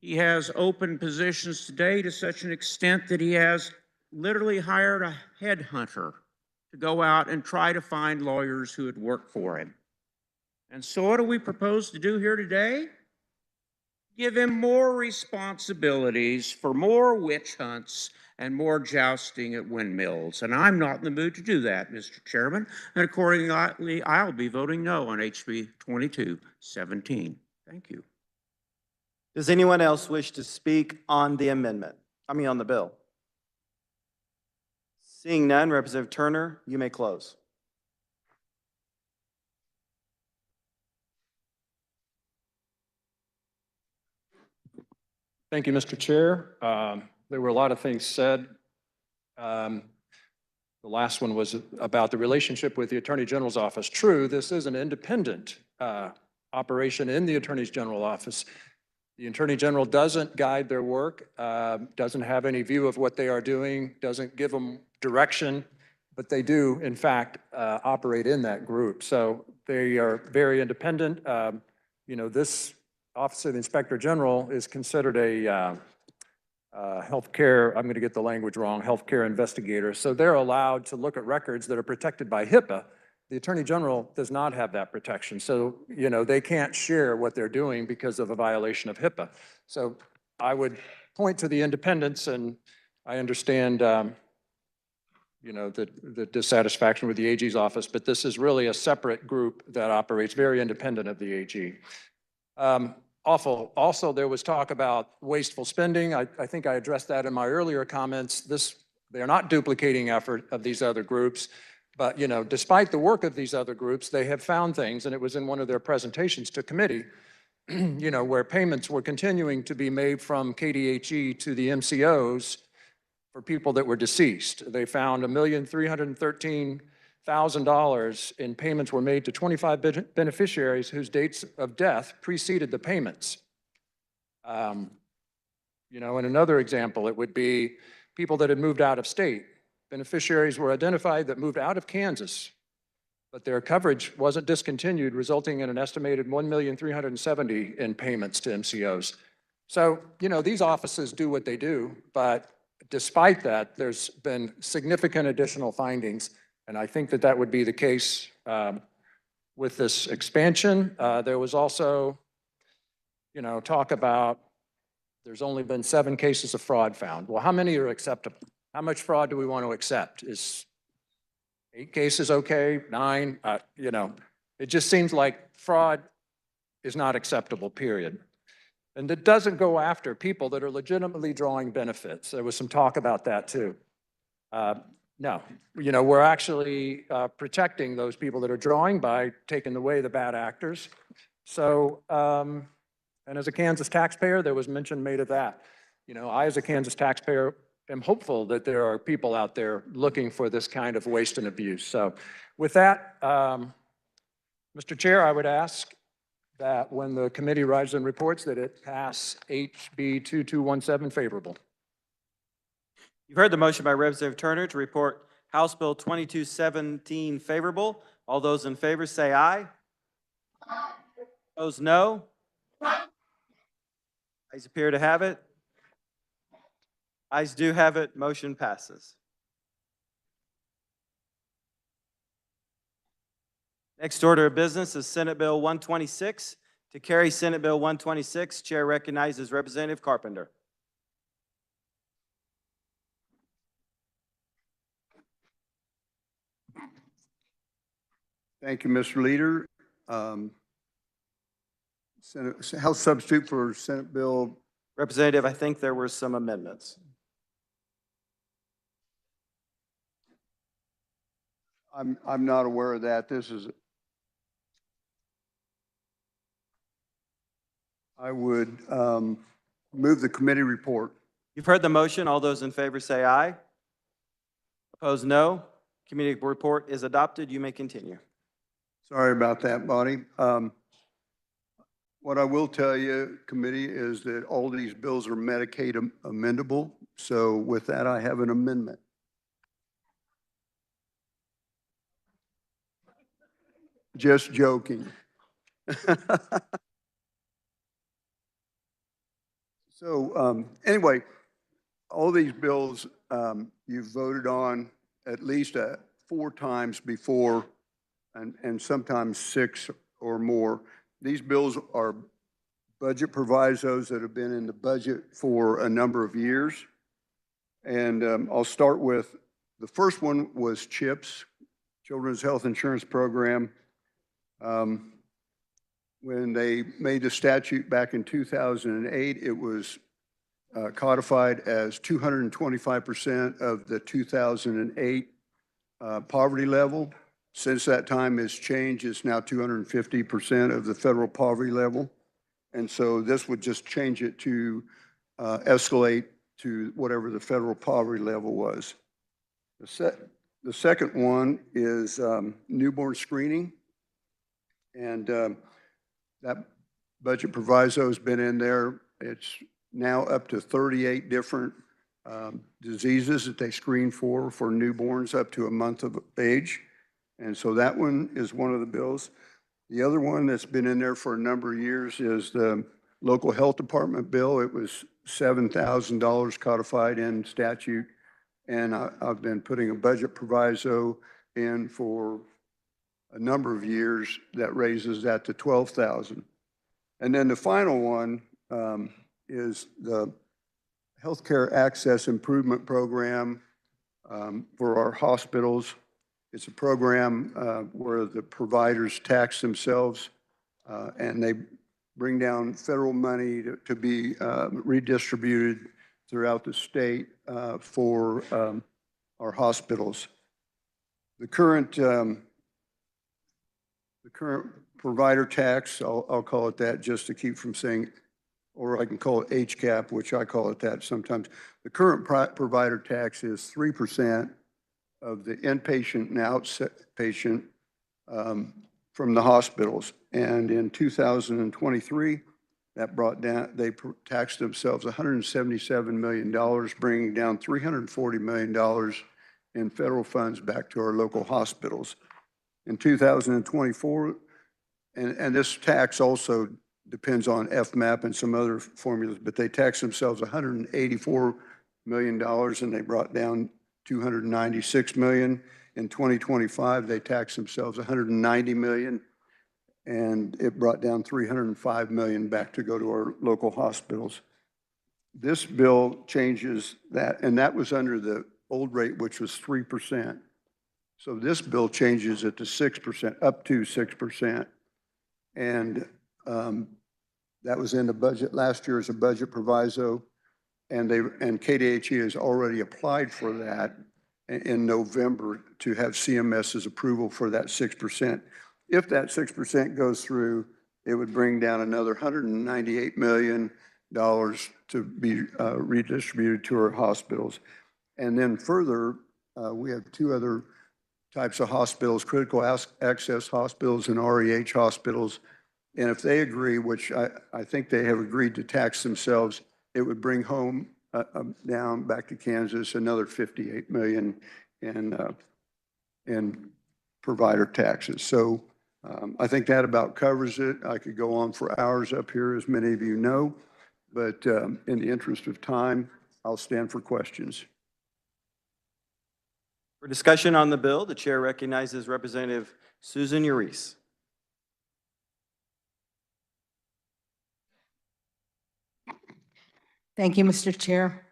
He has open positions today to such an extent that he has literally hired a headhunter to go out and try to find lawyers who would work for him. And so what do we propose to do here today? Give him more responsibilities for more witch hunts and more jousting at windmills. And I'm not in the mood to do that, Mr. Chairman. And accordingly, I'll be voting no on HB 2217. Thank you. Does anyone else wish to speak on the amendment? On the bill? Seeing none, Representative Turner, you may close. Thank you, Mr. Chair. There were a lot of things said. The last one was about the relationship with the Attorney General's office. True, this is an independent operation in the Attorney General's office. The Attorney General doesn't guide their work, doesn't have any view of what they are doing, doesn't give them direction, but they do, in fact, operate in that group. So they are very independent. This Office of the Inspector General is considered a healthcare, I'm going to get the language wrong, healthcare investigator. So they're allowed to look at records that are protected by HIPAA. The Attorney General does not have that protection. So, they can't share what they're doing because of a violation of HIPAA. So I would point to the independence, and I understand, the dissatisfaction with the AG's office, but this is really a separate group that operates very independent of the AG. Also, there was talk about wasteful spending. I think I addressed that in my earlier comments. This They're not duplicating effort of these other groups, but, despite the work of these other groups, they have found things, and it was in one of their presentations to committee, where payments were continuing to be made from KDHE to the MCOs for people that were deceased. They found $1,313,000 in payments were made to 25 beneficiaries whose dates of death preceded the payments. And another example, it would be people that had moved out of state. Beneficiaries were identified that moved out of Kansas, but their coverage wasn't discontinued, resulting in an estimated $1,370,000 in payments to MCOs. So, these offices do what they do, but despite that, there's been significant additional findings, and I think that that would be the case with this expansion. There was also, talk about there's only been 7 cases of fraud found. Well, how many are acceptable? How much fraud do we want to accept? Is 8 cases okay? 9? It just seems like fraud is not acceptable, period. And it doesn't go after people that are legitimately drawing benefits. There was some talk about that too. No, we're actually protecting those people that are drawing by taking away the bad actors. So, and as a Kansas taxpayer, there was mention made of that. I, as a Kansas taxpayer, am hopeful that there are people out there looking for this kind of waste and abuse. So with that, Mr. Chair, I would ask that when the committee writes and reports that it pass HB 2217 favorable. You've heard the motion by Representative Turner to report House Bill 2217 favorable. All those in favor say aye. Opposed, no. Ayes appear to have it. Ayes do have it. Motion passes. Next order of business is Senate Bill 126. To carry Senate Bill 126, Chair recognizes Representative Carpenter. Thank you, Mr. Leader. House substitute for Senate Bill. Representative, I think there were some amendments. I'm not aware of that. I would move the committee report. You've heard the motion. All those in favor say aye. Opposed, no. Committee report is adopted. You may continue. Sorry about that, Bonnie. What I will tell you, committee, is that all these bills are Medicaid amendable. So with that, I have an amendment. Just joking. So anyway, all these bills you've voted on at least 4 times before, and sometimes 6 or more. These bills are budget provisos that have been in the budget for a number of years. And I'll start with, the first one was CHIPS, Children's Health Insurance Program. When they made the statute back in 2008, it was codified as 225% of the 2008 poverty level. Since that time has changed, it's now 250% of the federal poverty level. And so this would just change it to escalate to whatever the federal poverty level was. The second one is newborn screening. And that budget proviso has been in there. It's now up to 38 different diseases that they screen for newborns up to a month of age. And so that one is one of the bills. The other one that's been in there for a number of years is the local health department bill. It was $7,000 codified in statute. And I've been putting a budget proviso in for a number of years that raises that to $12,000. And then the final one is the Healthcare Access Improvement Program for our hospitals. It's a program where the providers tax themselves and they bring down federal money to be redistributed throughout the state for our hospitals. The current provider tax, I'll call it that just to keep from saying, or I can call it HCAP, which I call it that sometimes. The current provider tax is 3% of the inpatient and outpatient from the hospitals. And in 2023, that brought down, they taxed themselves $177 million, bringing down $340 million in federal funds back to our local hospitals. In 2024, and this tax also depends on FMAP and some other formulas, but they taxed themselves $184 million and they brought down $296 million. In 2025, they taxed themselves $190 million and it brought down $305 million back to go to our local hospitals. This bill changes that, and that was under the old rate, which was 3%. So this bill changes it to 6%, up to 6%. And that was in the budget last year as a budget proviso. And KDHE has already applied for that in November to have CMS's approval for that 6%. If that 6% goes through, it would bring down another $198 million to be redistributed to our hospitals. And then further, we have two other types of hospitals, critical access hospitals and REH hospitals. And if they agree, which I think they have agreed to tax themselves, it would bring home down back to Kansas another $58 million in provider taxes. So I think that about covers it. I could go on for hours up here, as many of you know, but in the interest of time, I'll stand for questions. For discussion on the bill, the chair recognizes Representative Susan Urice. Thank you, Mr. Chair.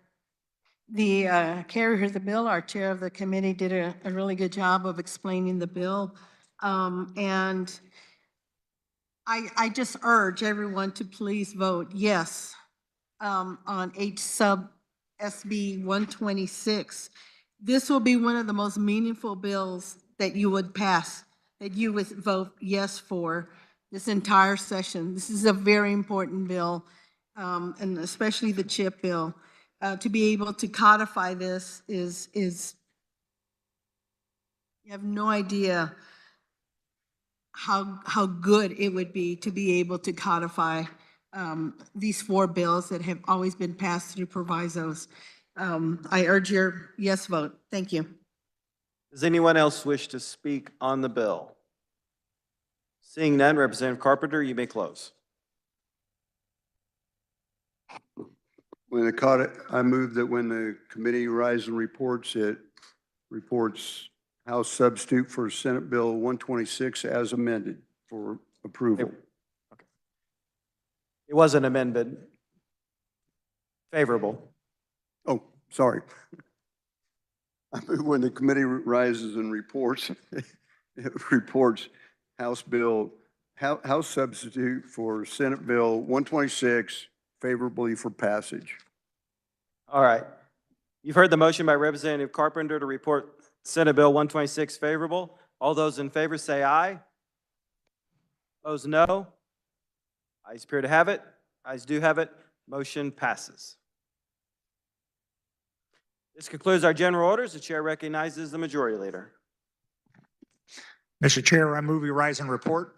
The carrier of the bill, our chair of the committee, did a really good job of explaining the bill. And I just urge everyone to please vote yes on H sub SB 126. This will be one of the most meaningful bills that you would pass, that you would vote yes for this entire session. This is a very important bill, and especially the CHIP bill. To be able to codify this is you have no idea how good it would be to be able to codify these four bills that have always been passed through provisos. I urge your yes vote. Thank you. Does anyone else wish to speak on the bill? Seeing none, Representative Carpenter, you may close. When I move that when the committee arises and reports, it reports House substitute for Senate Bill 126 as amended for approval. It was an amendment. Favorable. Oh, sorry. I move when the committee rises and reports, it reports House substitute for Senate Bill 126 favorably for passage. All right. You've heard the motion by Representative Carpenter to report Senate Bill 126 favorable. All those in favor say aye. Opposed, no. Ayes appear to have it. Ayes do have it. Motion passes. This concludes our general orders. The chair recognizes the majority leader. Mr. Chair, I move we rise and report.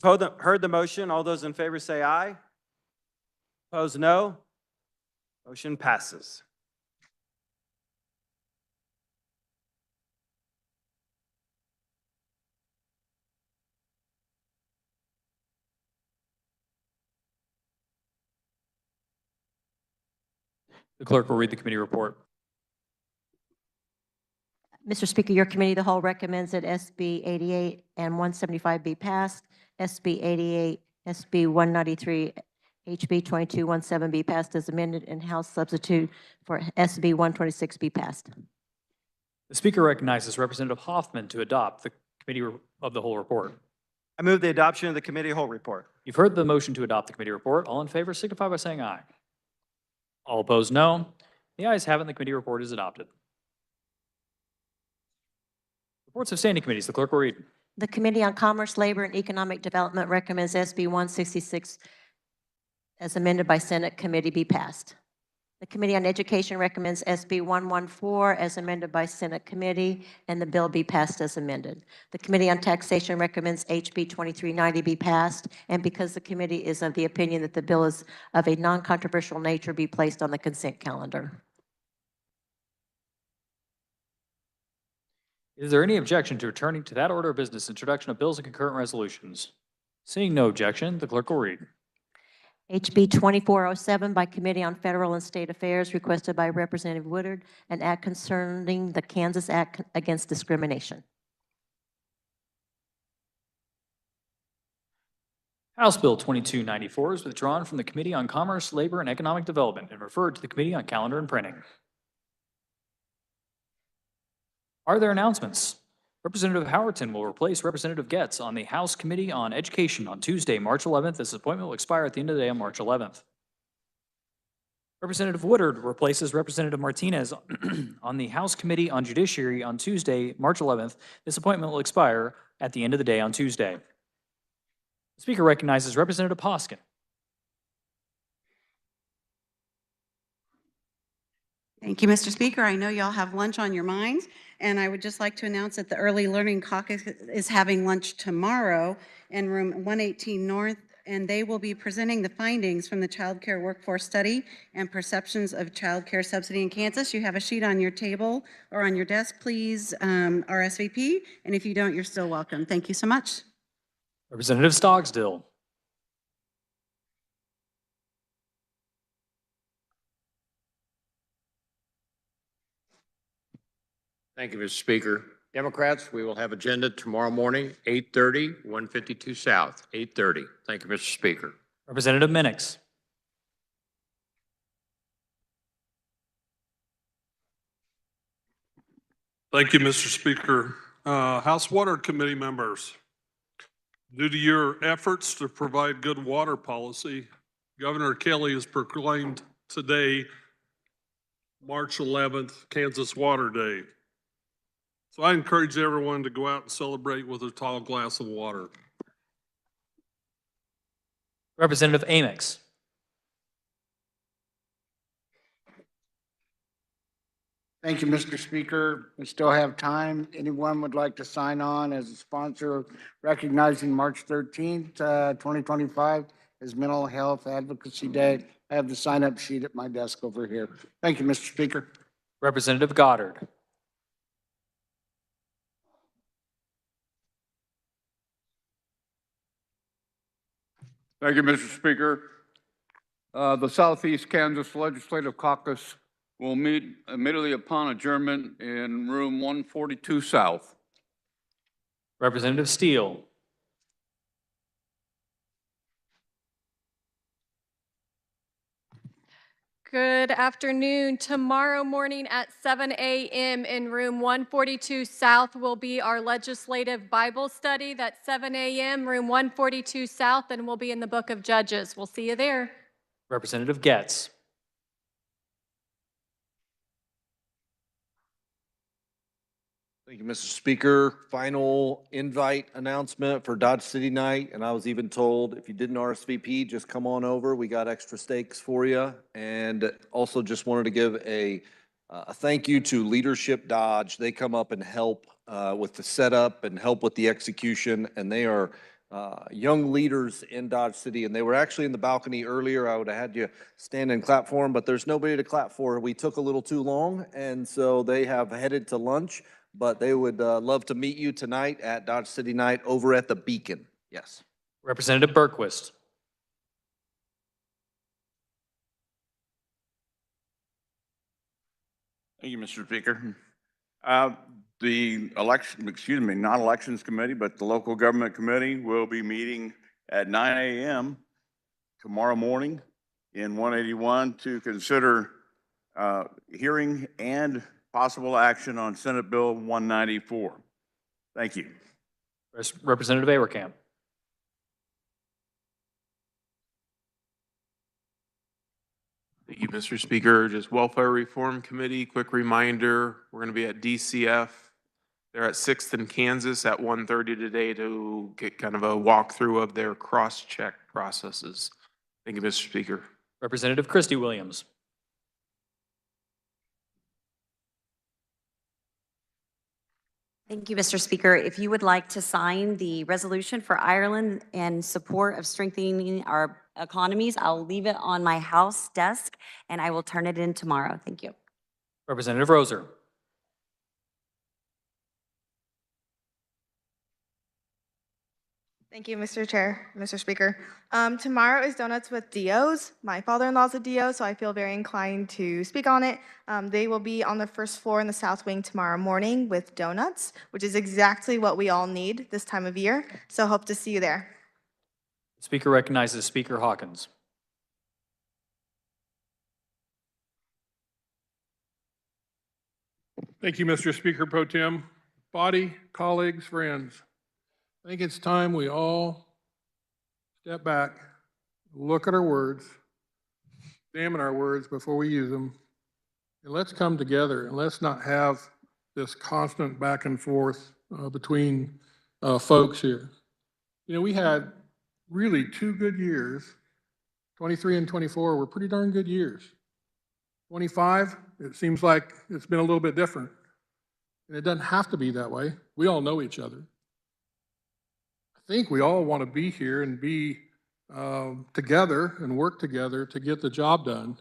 Heard the motion. All those in favor say aye. Opposed, no. Motion passes. The clerk will read the committee report. Mr. Speaker, your committee of the whole recommends that SB 88 and 175 be passed, SB 88, SB 193, HB 2217 be passed as amended, and House substitute for SB 126 be passed. The Speaker recognizes Representative Hoffman to adopt the committee of the whole report. I move the adoption of the committee of the whole report. You've heard the motion to adopt the committee report. All in favor signify by saying aye. All opposed, no. The ayes have it and the committee report is adopted. Reports of standing committees. The clerk will read. The Committee on Commerce, Labor, and Economic Development recommends SB 166 as amended by Senate Committee be passed. The Committee on Education recommends SB 114 as amended by Senate Committee, and the bill be passed as amended. The Committee on Taxation recommends HB 2390 be passed, and because the committee is of the opinion that the bill is of a non-controversial nature, be placed on the consent calendar. Is there any objection to returning to that order of business, introduction of bills and concurrent resolutions? Seeing no objection, the clerk will read. HB 2407 by Committee on Federal and State Affairs, requested by Representative Woodard, an act concerning the Kansas Act Against Discrimination. House Bill 2294 is withdrawn from the Committee on Commerce, Labor, and Economic Development and referred to the Committee on Calendar and Printing. Are there announcements? Representative Howerton will replace Representative Getz on the House Committee on Education on Tuesday, March 11th. This appointment will expire at the end of the day on March 11th. Representative Woodard replaces Representative Martinez on the House Committee on Judiciary on Tuesday, March 11th. This appointment will expire at the end of the day on Tuesday. The Speaker recognizes Representative Poskin. Thank you, Mr. Speaker. I know y'all have lunch on your minds, and I would just like to announce that the Early Learning Caucus is having lunch tomorrow in room 118 North, and they will be presenting the findings from the Child Care Workforce Study and Perceptions of Child Care Subsidy in Kansas. You have a sheet on your table or on your desk. Please RSVP, and if you don't, you're still welcome. Thank you so much. Representative Stogsdill. Thank you, Mr. Speaker. Democrats, we will have agenda tomorrow morning, 8:30, 152 South, 8:30. Thank you, Mr. Speaker. Representative Minix. Thank you, Mr. Speaker. House Water Committee members, due to your efforts to provide good water policy, Governor Kelly has proclaimed today, March 11th, Kansas Water Day. So I encourage everyone to go out and celebrate with a tall glass of water. Representative Amix. Thank you, Mr. Speaker. We still have time. Anyone would like to sign on as a sponsor recognizing March 13th, 2025 as Mental Health Advocacy Day. I have the sign-up sheet at my desk over here. Thank you, Mr. Speaker. Representative Goddard. Thank you, Mr. Speaker. The Southeast Kansas Legislative Caucus will meet immediately upon adjournment in room 142 South. Representative Steele. Good afternoon. Tomorrow morning at 7 a.m. in room 142 South will be our legislative Bible study. That's 7 a.m., room 142 South, and we'll be in the book of Judges. We'll see you there. Representative Getz. Thank you, Mr. Speaker. Final invite announcement for Dodge City Night. And I was even told if you didn't RSVP, just come on over. We got extra steaks for you. And also just wanted to give a thank you to Leadership Dodge. They come up and help with the setup and help with the execution. And they are young leaders in Dodge City. And they were actually in the balcony earlier. I would have had you stand and clap for them, but there's nobody to clap for. We took a little too long. And so they have headed to lunch. But they would love to meet you tonight at Dodge City Night over at the Beacon. Yes. Representative Berquist. Thank you, Mr. Speaker. The not elections committee, but the local government committee will be meeting at 9 a.m. tomorrow morning in 181 to consider hearing and possible action on Senate Bill 194. Thank you. Representative Awerkamp. Thank you, Mr. Speaker. Just Welfare Reform Committee, quick reminder, we're going to be at DCF They're at 6th and Kansas at 1:30 today to get kind of a walkthrough of their cross-check processes. Thank you, Mr. Speaker. Representative Christie Williams. Thank you, Mr. Speaker. If you would like to sign the resolution for Ireland in support of strengthening our economies, I'll leave it on my House desk and I will turn it in tomorrow. Thank you. Representative Roser. Thank you, Mr. Chair, Mr. Speaker. Tomorrow is Donuts with Dios. My father-in-law's a Dio, so I feel very inclined to speak on it. They will be on the first floor in the South Wing tomorrow morning with donuts, which is exactly what we all need this time of year. So hope to see you there. Speaker recognizes Speaker Hawkins. Thank you, Mr. Speaker Pro Tem. Body, colleagues, friends. I think it's time we all step back, look at our words, examine our words before we use them, and let's come together and let's not have this constant back and forth between folks here. You know, we had really 2 good years. 23 and 24 were pretty darn good years. 25, it seems like it's been a little bit different. And it doesn't have to be that way. We all know each other. I think we all want to be here and be together and work together to get the job done.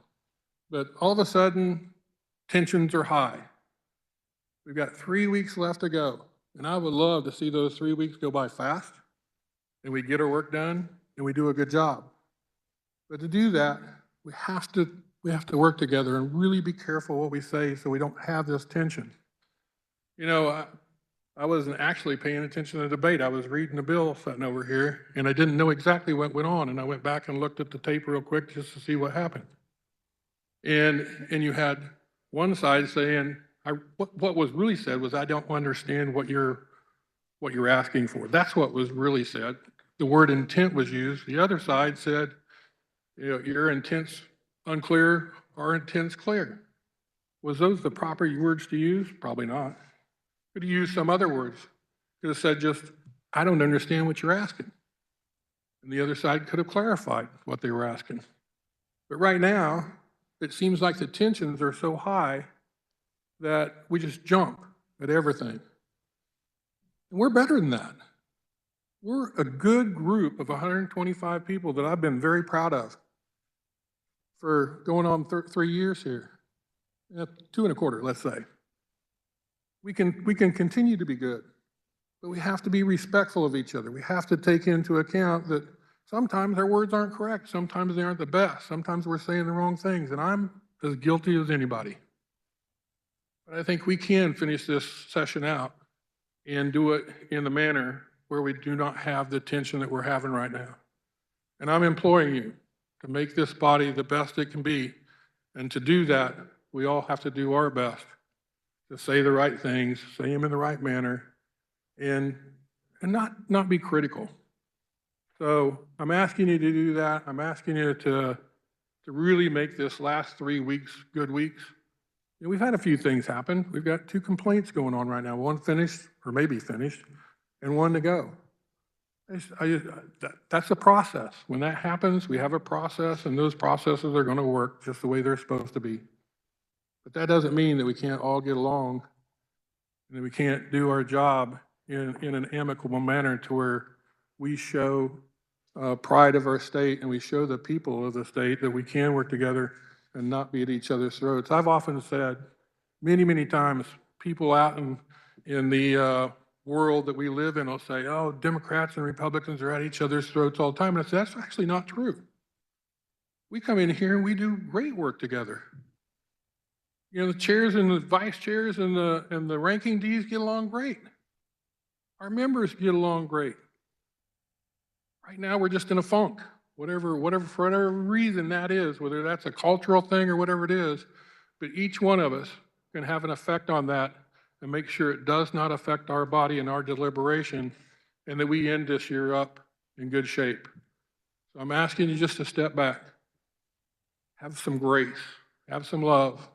But all of a sudden, tensions are high. We've got 3 weeks left to go. And I would love to see those 3 weeks go by fast and we get our work done and we do a good job. But to do that, we have to work together and really be careful what we say so we don't have this tension. You know, I wasn't actually paying attention to the debate. I was reading the bill sitting over here, and I didn't know exactly what went on, and I went back and looked at the tape real quick just to see what happened. And you had one side saying, what was really said was, I don't understand what you're asking for. That's what was really said. The word intent was used. The other side said, you know, your intent's unclear, our intent's clear. Was those the proper words to use? Probably not. Could have used some other words. Could have said just, I don't understand what you're asking. And the other side could have clarified what they were asking. But right now, it seems like the tensions are so high that we just jump at everything. And we're better than that. We're a good group of 125 people that I've been very proud of for going on 3 years here. 2 1/4, let's say. We can continue to be good, but we have to be respectful of each other. We have to take into account that sometimes our words aren't correct. Sometimes they aren't the best. Sometimes we're saying the wrong things, and I'm as guilty as anybody. But I think we can finish this session out and do it in the manner where we do not have the tension that we're having right now. And I'm imploring you to make this body the best it can be. And to do that, we all have to do our best to say the right things, say them in the right manner, and not be critical. So I'm asking you to do that. I'm asking you to really make this last 3 weeks good weeks. You know, we've had a few things happen. We've got 2 complaints going on right now, one finished, or maybe finished, and one to go. That's a process. When that happens, we have a process, and those processes are going to work just the way they're supposed to be. But that doesn't mean that we can't all get along and that we can't do our job in an amicable manner to where we show pride of our state and we show the people of the state that we can work together and not be at each other's throats. I've often said many, many times, people out in the world that we live in will say, oh, Democrats and Republicans are at each other's throats all the time. And I say, that's actually not true. We come in here and we do great work together. You know, the chairs and the vice chairs and the ranking Ds get along great. Our members get along great. Right now, we're just in a funk. For whatever reason that is, whether that's a cultural thing or whatever it is, but each one of us can have an effect on that and make sure it does not affect our body and our deliberation, and that we end this year up in good shape. So I'm asking you just to step back, have some grace, have some love,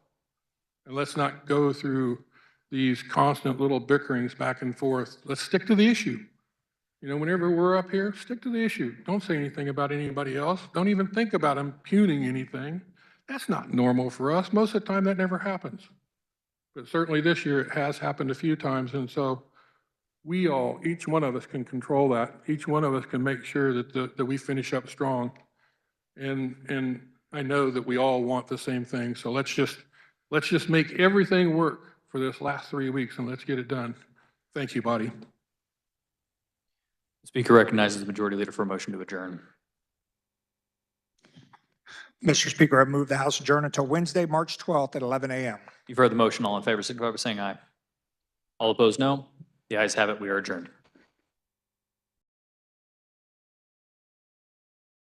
and let's not go through these constant little bickerings back and forth. Let's stick to the issue. You know, whenever we're up here, stick to the issue. Don't say anything about anybody else. Don't even think about impugning anything. That's not normal for us. Most of the time, that never happens. But certainly this year, it has happened a few times. And so we all, each one of us can control that. Each one of us can make sure that we finish up strong. And I know that we all want the same thing. So let's just make everything work for this last 3 weeks and let's get it done. Thank you, body. The Speaker recognizes the Majority Leader for a motion to adjourn. Mr. Speaker, I move the House adjourn until Wednesday, March 12th at 11 a.m. You've heard the motion. All in favor, signify by saying aye. All opposed, no. The ayes have it. We are adjourned.